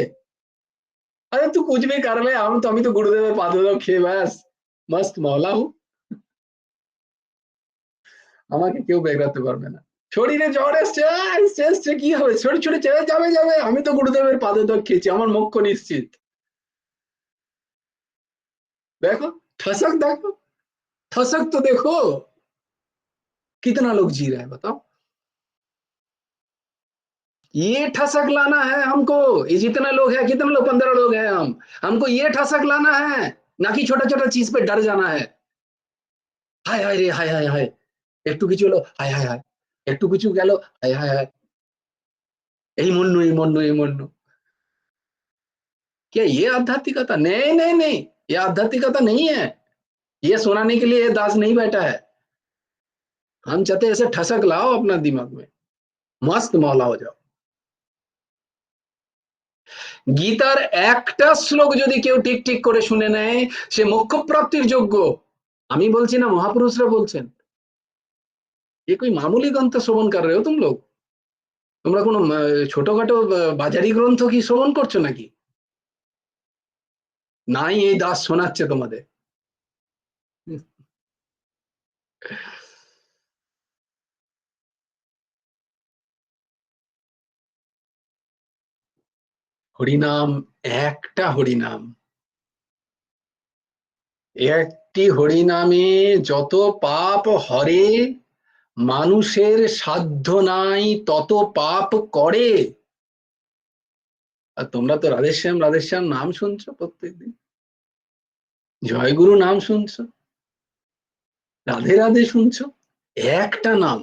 Speaker 1: अरे तू कुछ भी कर ले, আমি তো গুরুদেবের পাদদক খেয়ে ব্যাস মস্ত মহলা হু, আমাকে কেউ বেগড়াতে পারবে না। শরীরে জ্বর এসছে কি হবে, শরীর ছুটে যাবে, আমি তো গুরুদেবের পাদদক খেয়েছি, আমার মোক্ষ নিশ্চিত। देखो ठसक, देखो ठसक तो देखो, कितना लोग जी रहे हैं बताओ। ये ठसक लाना है हमको, ये जितना लोग है, कितने लोग, 15 लोग हैं हम, हमको ये ठसक लाना है, ना कि छोटा छोटा चीज पे डर जाना है। हाय हाय रे हाय हाय हाय, একটু কিছু হলো হায় হায় হায়, একটু কিছু গেল হায় হায় হায়, এই মন্নু। क्या ये आध्यात्मिकता? नहीं नहीं नहीं, ये आध्यात्मिकता नहीं है, ये सुनाने के लिए ये दास नहीं बैठा है। हम चाहते ऐसे ठसक लाओ अपना दिमाग में, मस्त मौला हो जाओ। গীতার একটা শ্লোক যদি কেউ ঠিক ঠিক করে শুনে নেয়, সে মোক্ষ প্রাপ্তির যোগ্য। আমি বলছি না, মহাপুরুষরা বলছেন। ये कोई मामूली ग्रंथ श्रवण कर रहे हो तुम लोग? তোমরা কোনো ছোটখাটো বাজারি গ্রন্থ কি শ্রবণ করছো নাকি? নাই এই দাস শোনাচ্ছে তোমাদের। হরিনাম, একটা হরিনাম, একটি হরিনামে যত পাপ হরে, মানুষের সাধ্য নাই তত পাপ করে। আর তোমরা তো রাধেশ্যাম নাম শুনছো প্রত্যেকদিন, জয়গুরু নাম শুনছো, রাধে রাধে শুনছো, একটা নাম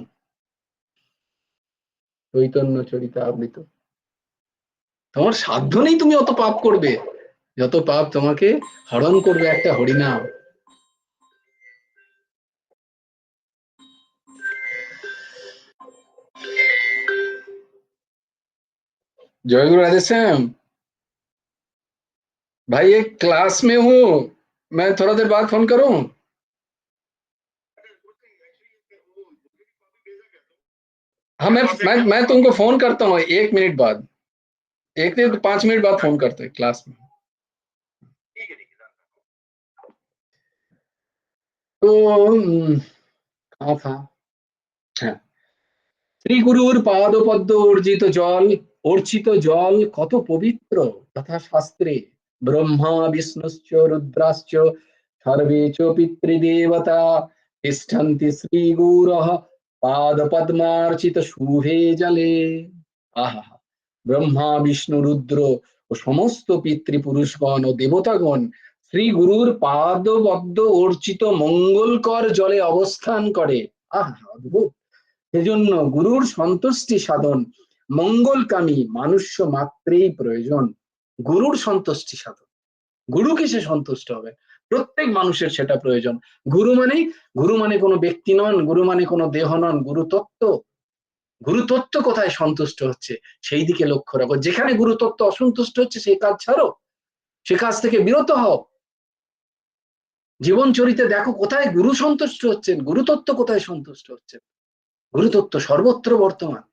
Speaker 1: চৈতন্য চরিতামৃত। তোমার সাধ্য নেই তুমি অত পাপ করবে, যত পাপ তোমাকে হরণ করবে একটা হরিনাম। जयगुरु राधेश्याम भाई, एक क्लास में हूँ, मैं थोड़ा देर बाद फोन करूँ? हाँ मैं तुमको फोन करता हूँ 1 मिनट बाद, 5 मिनट बाद फोन करते हैं क्लास में। तो कहाँ था? हाँ, শ্রী গুরুর পাদপদ্ম অর্চিত জল কত পবিত্র তথা শাস্ত্রে, ব্রহ্মা বিষ্ণুশ্চ রুদ্রাশ্চ সর্বে চ পিতৃদেবতা তিষ্ঠন্তি শ্রীগুরুঃ পাদপদ্মার্চিত শুভে জলে। আহা, ব্রহ্মা বিষ্ণু রুদ্র ও সমস্ত পিতৃপুরুষগণ ও দেবতাগণ শ্রী গুরুর পাদপদ্ম অর্চিত মঙ্গলকর জলে অবস্থান করে। আহা, অদ্ভুত। সেজন্য গুরুর সন্তুষ্টি সাধন মঙ্গলকামী মানুষ্য মাত্রেই প্রয়োজন। গুরুর সন্তুষ্টি সাধন, গুরুকে সে সন্তুষ্ট হবে, প্রত্যেক মানুষের সেটা প্রয়োজন। গুরু মানে কোনো ব্যক্তি নন, গুরু মানে কোনো দেহ নন, গুরু তত্ত্ব কোথায় সন্তুষ্ট হচ্ছে সেই দিকে লক্ষ্য রাখো। যেখানে গুরু তত্ত্ব অসন্তুষ্ট হচ্ছে সেই কাজ ছাড়ো, সে কাজ থেকে বিরত হও। জীবন চরিতে দেখো কোথায় গুরু সন্তুষ্ট হচ্ছেন, গুরুতত্ত্ব কোথায় সন্তুষ্ট হচ্ছেন, গুরুতত্ত্ব সর্বত্র বর্তমান।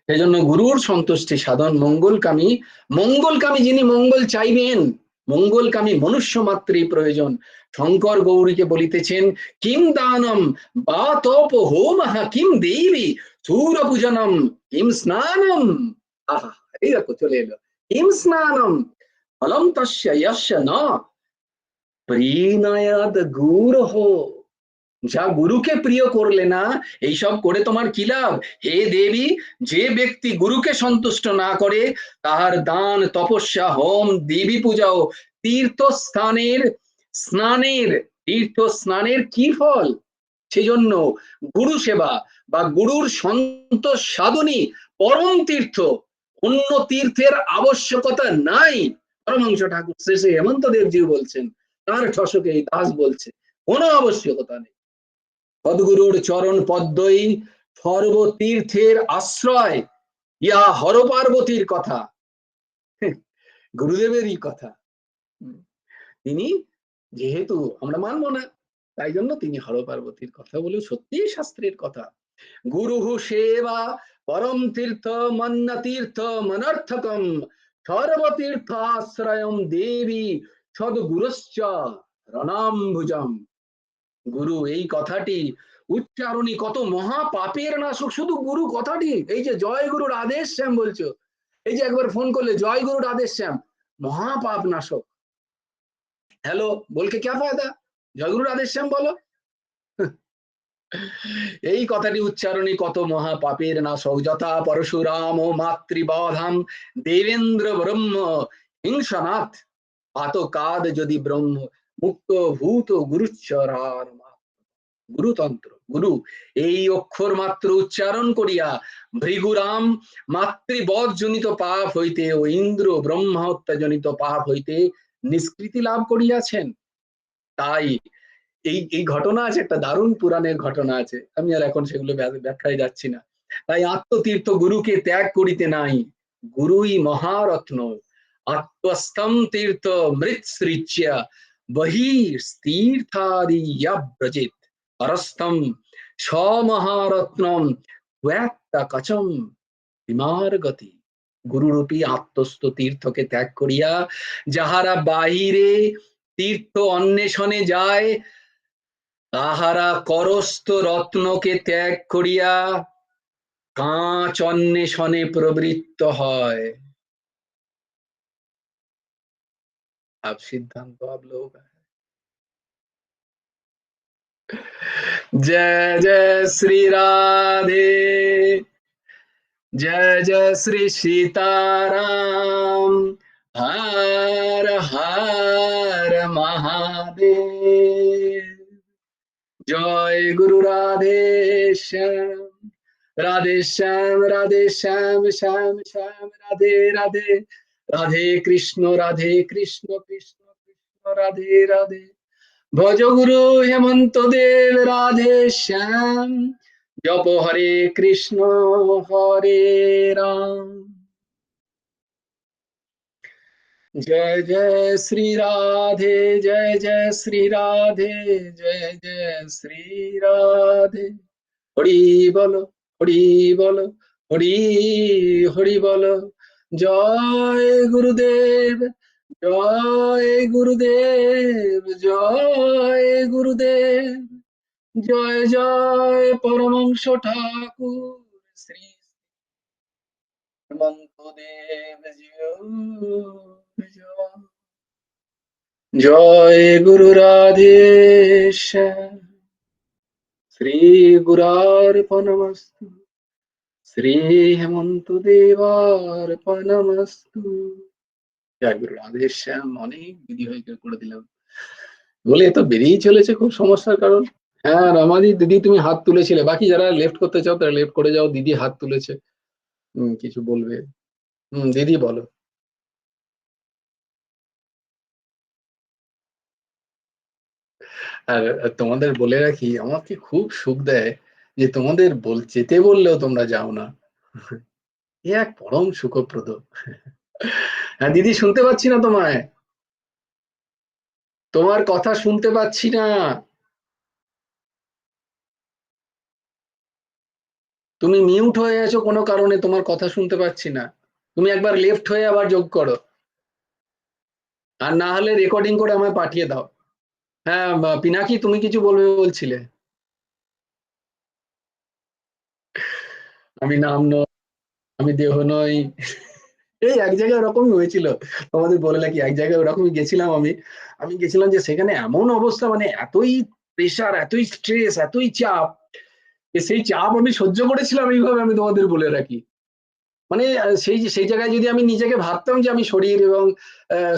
Speaker 1: সেই জন্য গুরুর সন্তুষ্টি সাধন মঙ্গলকামী, মঙ্গলকামী যিনি মঙ্গল চাইবেন, মঙ্গলকামী মনুষ্য মাত্রই প্রয়োজন। শঙ্কর গৌরীকে বলিতেছেন কিম দানম বা তপ হোমঃ কিম দেবী সূর পূজনম কিম স্নানম। আহা, এই দেখো চলে এলো, কিম স্নানম ফলম তস্য যস্য না প্রিণয়াদ গুরুঃ। যা গুরুকে প্রিয় করলে না, এইসব করে তোমার কি লাভ? হে দেবী, যে ব্যক্তি গুরুকে সন্তুষ্ট না করে, তাহার দান তপস্যা হোম দেবী পূজাও তীর্থস্থানের স্নানের তীর্থস্নানের কি ফল? সেজন্য গুরু সেবা বা গুরুর সন্তোষ সাধনই পরম তীর্থ, অন্য তীর্থের আবশ্যকতা নাই। পরমহংস ঠাকুর শেষে হেমন্ত দেবজি বলছেন, তার ঠসকে এই দাস বলছে কোনো আবশ্যকতা নেই। সদ্গুরুর চরণ পদ্মই সর্বতীর্থের আশ্রয়, ইয়া হর পার্বতীর কথা, গুরুদেবেরই কথা। তিনি যেহেতু আমরা মানব না, তাই জন্য তিনি হর পার্বতীর কথা বলে সত্যি শাস্ত্রের কথা। গুরু সেবা পরম তীর্থ মন্ন তীর্থ মনর্থকম সর্বতীর্থ আশ্রয়ম দেবী সদ্গুরুশ্চ রণাম্বুজম। গুরু এই কথাটি উচ্চারণী কত মহা পাপের নাশক। শুধু গুরু কথাটি, এই যে জয় গুরু রাধেশ শ্যাম বলছো, এই যে একবার ফোন করলে জয় গুরু রাধেশ শ্যাম, মহা পাপ নাশক। हेलो बोल के क्या फायदा, जय गुरु राधे श्याम बोलो। এই কথাটি উচ্চারণে কত মহা পাপের নাশক। যথা পরশুরাম ও মাতৃবাধাম দেবেন্দ্র ব্রহ্ম হিংসনাথ পাতকাদ যদি ব্রহ্ম মুক্ত ভূত গুরুচরার গুরুতন্ত্র। গুরু এই অক্ষর মাত্র উচ্চারণ করিয়া ভৃগুরাম মাতৃবধ জনিত পাপ হইতে ও ইন্দ্র ব্রহ্মা হত্যা জনিত পাপ হইতে নিষ্কৃতি লাভ করিয়াছেন। তাই এই ঘটনা আছে, একটা দারুণ পুরাণের ঘটনা আছে, আমি আর এখন সেগুলো ব্যাখ্যায় যাচ্ছি না। তাই আত্মতীর্থ গুরুকে ত্যাগ করিতে নাই, গুরুই মহারত্ন। আত্মস্তম তীর্থ মৃৎসৃচ্য বহির্তীর্থাদি ব্রজিত পরস্তম সমহারত্নম ত্বক্তা কচম বিমার গতি। গুরুরূপী আত্মস্থ তীর্থকে ত্যাগ করিয়া যাহারা বাহিরে তীর্থ অন্বেষণে যায়, তাহারা করস্থ রত্নকে ত্যাগ করিয়া কাঁচ অন্বেষণে প্রবৃত্ত হয়। अब सिद्धांत आप लोगों का है। जय जय श्री राधे, जय जय श्री सीताराम, हर हर महादेव। जय गुरु राधे श्याम, राधे श्याम राधे श्याम श्याम श्याम राधे राधे, राधे कृष्ण कृष्ण कृष्ण राधे राधे। भज गुरु हेमंत देव राधे श्याम, जप हरे कृष्ण हरे राम। जय जय श्री राधे, जय जय श्री राधे, जय जय श्री राधे। हरि बोलो हरि बोलो हरि हरि बोलो। जय गुरुदेव जय गुरुदेव जय गुरुदेव। जय जय परमहंस ठाकुर श्री हेमंत देव जय गुरु राधे श्याम। श्री गुरार्पणमस्तु, श्री हेमंत देवार्पणमस्तु। জয় গুরু রাধে শ্যাম। অনেক বিধি হয়ে করে দিলাম বলে তো বেরিয়েই চলেছে, খুব সমস্যার কারণ। হ্যাঁ রমাদি দিদি তুমি হাত তুলেছিলে, বাকি যারা লেফট করতে চাও তারা লেফট করে যাও। দিদি হাত তুলেছে, কিছু বলবে? দিদি বলো। আর তোমাদের বলে রাখি, আমাকে খুব সুখ দেয় যে তোমাদের যেতে বললেও তোমরা যাও না, এ এক পরম সুখপ্রদ। হ্যাঁ দিদি শুনতে পাচ্ছি না তোমায়। তোমার কথা শুনতে পাচ্ছি না। তুমি মিউট হয়ে আছো কোনো কারণে, তোমার কথা শুনতে পাচ্ছি না। তুমি একবার লেফট হয়ে আবার যোগ করো, আর না হলে রেকর্ডিং করে আমায় পাঠিয়ে দাও। হ্যাঁ পিনাকি, তুমি কিছু বলবে বলছিলে। আমি নাম নই, আমি দেহ নই। এই এক জায়গায় ওরকমই হয়েছিল, তোমাদের বলে নাকি, এক জায়গায় ওরকমই গেছিলাম আমি। আমি গেছিলাম যে সেখানে এমন অবস্থা, মানে এতই প্রেশার, এতই স্ট্রেস, এতই চাপ, যে সেই চাপ আমি সহ্য করেছিলাম এইভাবে, আমি তোমাদের বলে রাখি। মানে সেই জায়গায় যদি আমি নিজেকে ভাবতাম যে আমি শরীর এবং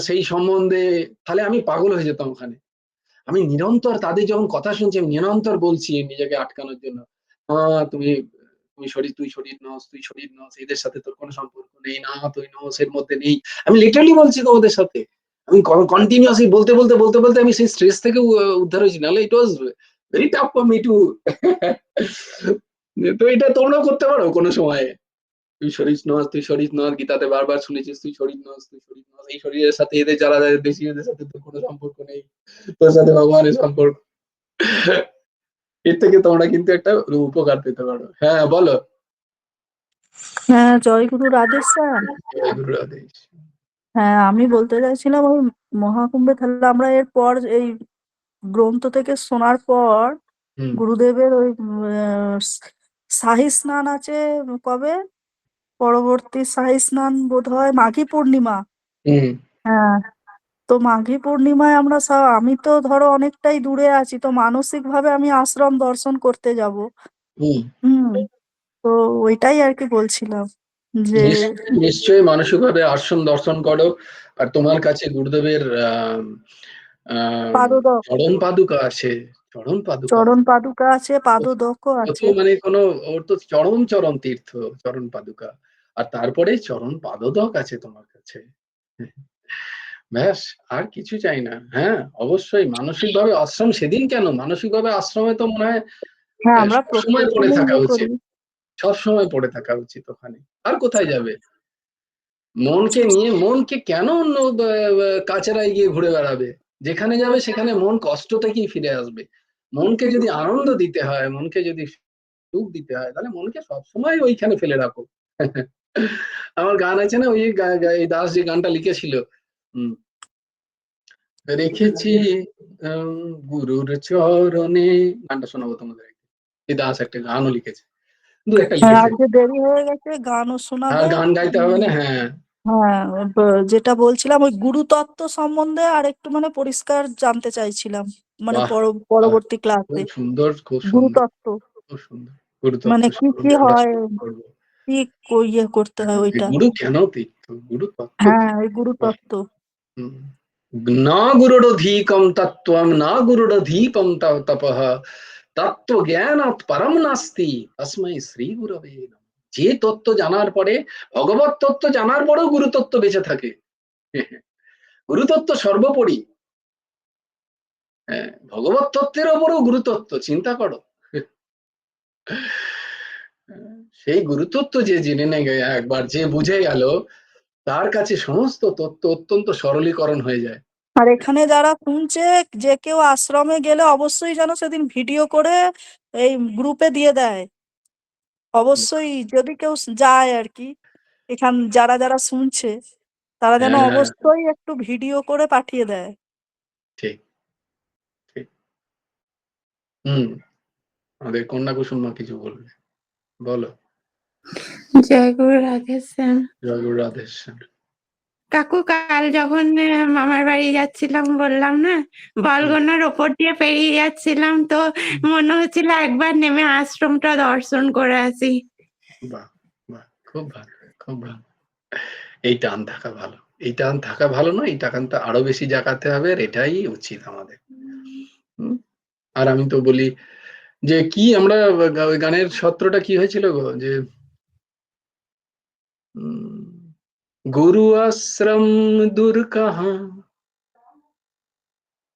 Speaker 1: সেই সম্বন্ধে, তাহলে আমি পাগল হয়ে যেতাম ওখানে। আমি নিরন্তর তাদের যখন কথা শুনছি, আমি নিরন্তর বলছি নিজেকে আটকানোর জন্য, তুমি তুমি শরীর, তুই শরীর নস, তুই শরীর নস, এদের সাথে তোর কোনো সম্পর্ক নেই, না তুই নস এর মধ্যে নেই। আমি লিটারালি বলছি তোমাদের সাথে, আমি কন্টিনিউয়াসলি বলতে বলতে বলতে বলতে আমি সেই স্ট্রেস থেকে উদ্ধার হয়েছি। নাহলে it was very tough for me too. তো এটা তোমরাও করতে পারো কোনো সময়। তুই শরীর নস, তুই শরীর নস, গীতাতে বারবার শুনেছিস তুই শরীর নস, তুই শরীর নস। এই শরীরের সাথে এদের যারা দেশি, এদের সাথে তোর কোনো সম্পর্ক নেই, তোর সাথে ভগবানের সম্পর্ক। এর থেকে তোমরা কিন্তু একটা উপকার পেতে পারো। হ্যাঁ বলো।
Speaker 6: হ্যাঁ, জয় গুরু রাধে স্যার।
Speaker 1: জয় গুরু আদেশ।
Speaker 6: হ্যাঁ, আমি বলতে চাইছিলাম ওই মহাকুম্ভে তাহলে আমরা এরপর এই গ্রন্থ থেকে শোনার পর
Speaker 1: হুম
Speaker 6: গুরুদেবের ওই শাহী স্নান আছে কবে? পরবর্তী শাহী স্নান বোধ হয় মাঘী পূর্ণিমা।
Speaker 1: হুম
Speaker 6: হ্যাঁ, তো মাঘী পূর্ণিমায় আমরা আমি তো ধরো অনেকটাই দূরে আছি, তো মানসিক ভাবে আমি আশ্রম দর্শন করতে যাব।
Speaker 1: হুম।
Speaker 6: হুম, তো ওইটাই আর কি বলছিলাম যে
Speaker 1: নিশ্চয়ই মানসিকভাবে আশ্রম দর্শন করো। আর তোমার কাছে গুরুদেবের
Speaker 6: পাদদক
Speaker 1: চরণ পাদুকা আছে, চরণ পাদুকা
Speaker 6: চরণ পাদুকা আছে, পাদদকও
Speaker 1: ও তো
Speaker 6: আছে।
Speaker 1: মানে কোনো, ওর তো চরম চরম তীর্থ, চরণ পাদুকা। আর তারপরে চরণ পাদদক আছে তোমার কাছে। ব্যাস, আর কিছু চাই না। হ্যাঁ অবশ্যই মানসিকভাবে আশ্রম, সেদিন কেন, মানসিকভাবে আশ্রমে তো মনে হয়
Speaker 6: হ্যাঁ, আমরা
Speaker 1: সবসময় পড়ে
Speaker 6: প্রত্যেকদিনই
Speaker 1: থাকা
Speaker 6: ইয়ে করি।
Speaker 1: উচিত, সবসময় পড়ে থাকা উচিত ওখানে। আর কোথায় যাবে? মনকে নিয়ে, মনকে কেন অন্য কাছেরায় গিয়ে ঘুরে বেড়াবে? যেখানে যাবে সেখানে মন কষ্ট থেকেই ফিরে আসবে। মনকে যদি আনন্দ দিতে হয়, মনকে যদি সুখ দিতে হয়, তাহলে মনকে সবসময় ওইখানে ফেলে রাখো। আমার গান আছে না, ওই এই দাস যে গানটা লিখেছিল, উম, রেখেছি গুরুর চরণে, গানটা শোনাবো তোমাদের। এই দাস একটা গানও লিখেছে, দু একটা
Speaker 6: হ্যাঁ,
Speaker 1: লিখেছে।
Speaker 6: আজকে দেরি হয়ে গেছে, গানও
Speaker 1: আর
Speaker 6: শোনাবে।
Speaker 1: গান গাইতে হবে না। হ্যাঁ
Speaker 6: হ্যাঁ, যেটা বলছিলাম ওই গুরুতত্ত্ব সম্বন্ধে আর একটু মানে পরিষ্কার জানতে চাইছিলাম, মানে
Speaker 1: বাহ, বাহ,
Speaker 6: পরবর্তী
Speaker 1: খুব
Speaker 6: ক্লাসে
Speaker 1: সুন্দর, খুব সুন্দর,
Speaker 6: গুরুতত্ত্ব
Speaker 1: খুব সুন্দর। গুরুতত্ত্ব
Speaker 6: মানে কি কি
Speaker 1: সম্বন্ধে আমরা
Speaker 6: হয়,
Speaker 1: শুরু করবো।
Speaker 6: কি ইয়ে করতে হয় ওইটা।
Speaker 1: গুরু কেন তীর্থ, গুরু তত্ত্ব
Speaker 6: হ্যাঁ,
Speaker 1: কি?
Speaker 6: ওই
Speaker 1: বাহ।
Speaker 6: গুরুতত্ত্ব।
Speaker 1: হুম। না গুরুরধীকম তত্ত্বম, না গুরুরধীপম তপঃ, তত্ত্ব জ্ঞানাৎ পরম নাস্তি, তস্मै শ্রী গুরবে নমঃ। যে তত্ত্ব জানার পরে, ভগবত তত্ত্ব জানার পরেও গুরুতত্ত্ব বেঁচে থাকে। গুরুতত্ত্ব সর্বোপরি। হ্যাঁ, ভগবত তত্ত্বের ওপরেও গুরুতত্ত্ব, চিন্তা করো। সেই গুরুতত্ত্ব যে জেনে নেয় একবার, যে বুঝে গেল, তার কাছে সমস্ত তত্ত্ব অত্যন্ত সরলীকরণ হয়ে যায়।
Speaker 6: আর এখানে যারা শুনছে, যে কেউ আশ্রমে গেলে অবশ্যই যেন সেদিন ভিডিও করে এই গ্রুপে দিয়ে দেয়। অবশ্যই যদি কেউ যায় আর কি, এখান যারা যারা শুনছে তারা যেন
Speaker 1: হ্যাঁ
Speaker 6: অবশ্যই একটু ভিডিও করে পাঠিয়ে দেয়।
Speaker 1: ঠিক, ঠিক। হুম। আমাদের কন্যা কুসুমা কিছু বলবে, বলো।
Speaker 2: জয় গুরু রাধে শ্যাম।
Speaker 1: জয় গুরু রাধেশ্যাম।
Speaker 2: কাকু কাল যখন মামার বাড়ি যাচ্ছিলাম বললাম না, বলগোনার ওপর দিয়ে পেরিয়ে যাচ্ছিলাম, তো মনে হচ্ছিল একবার নেমে আশ্রমটা দর্শন করে আসি।
Speaker 1: বাহ, বাহ, খুব ভালো, খুব ভালো। এই টান থাকা ভালো, এই টান থাকা ভালো নয়, এই টানটা আরো বেশি জাগাতে হবে, আর এটাই উচিত আমাদের। হুম। আর আমি তো বলি যে কি, আমরা ওই গানের সত্রটা কি হয়েছিল গো, যে गुरु आश्रम दूर कहाँ,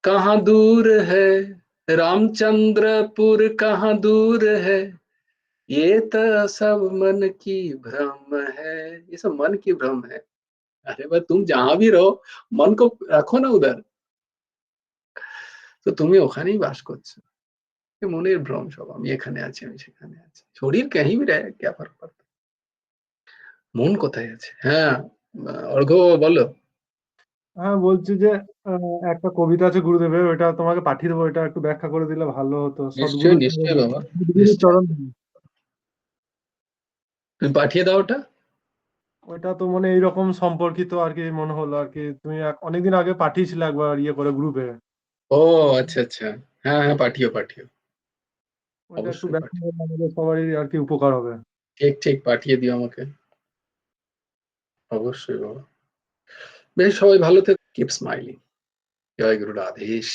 Speaker 1: कहाँ दूर है, रामचंद्रपुर कहाँ दूर है, ये तो सब मन की भ्रम है, ये सब मन की भ्रम है। अरे भाई तुम जहां भी रहो, मन को रखो ना उधर। তো তুমি ওখানেই বাস করছো, এ মনের ভ্রম সব, আমি এখানে আছি আমি সেখানে আছি, শরীর কাহি রে ক্যা ফরক পড়তা, মন কোথায় আছে? হ্যাঁ, অর্ঘ্য বলো।
Speaker 5: হ্যাঁ, বলছি যে একটা কবিতা আছে গুরুদেবের, ওইটা তোমাকে পাঠিয়ে দেবো, এটা একটু ব্যাখ্যা করে দিলে ভালো হতো।
Speaker 1: নিশ্চয়ই নিশ্চয়ই বাবা,
Speaker 5: সদ্গুরু
Speaker 1: নিশ্চয়ই,
Speaker 5: চরণ।
Speaker 1: তুমি পাঠিয়ে দাও ওটা।
Speaker 5: ওইটা তো মানে এইরকম সম্পর্কিত আর কি, মনে হলো আর কি, তুমি অনেকদিন আগে পাঠিয়েছিলে একবার ইয়ে করে গ্রুপে।
Speaker 1: ও আচ্ছা আচ্ছা, হ্যাঁ হ্যাঁ, পাঠিও পাঠিও,
Speaker 5: ওইটা একটু
Speaker 1: অবশ্যই
Speaker 5: ব্যাখ্যা
Speaker 1: পাঠিও,
Speaker 5: করলে আমাদের সবারই আর কি উপকার হবে।
Speaker 1: ঠিক ঠিক পাঠিয়ে দিও আমাকে, অবশ্যই বাবা। বেশ, সবাই ভালো থেকো, কিপ স্মাইলিং। জয় গুরু রাধেশ।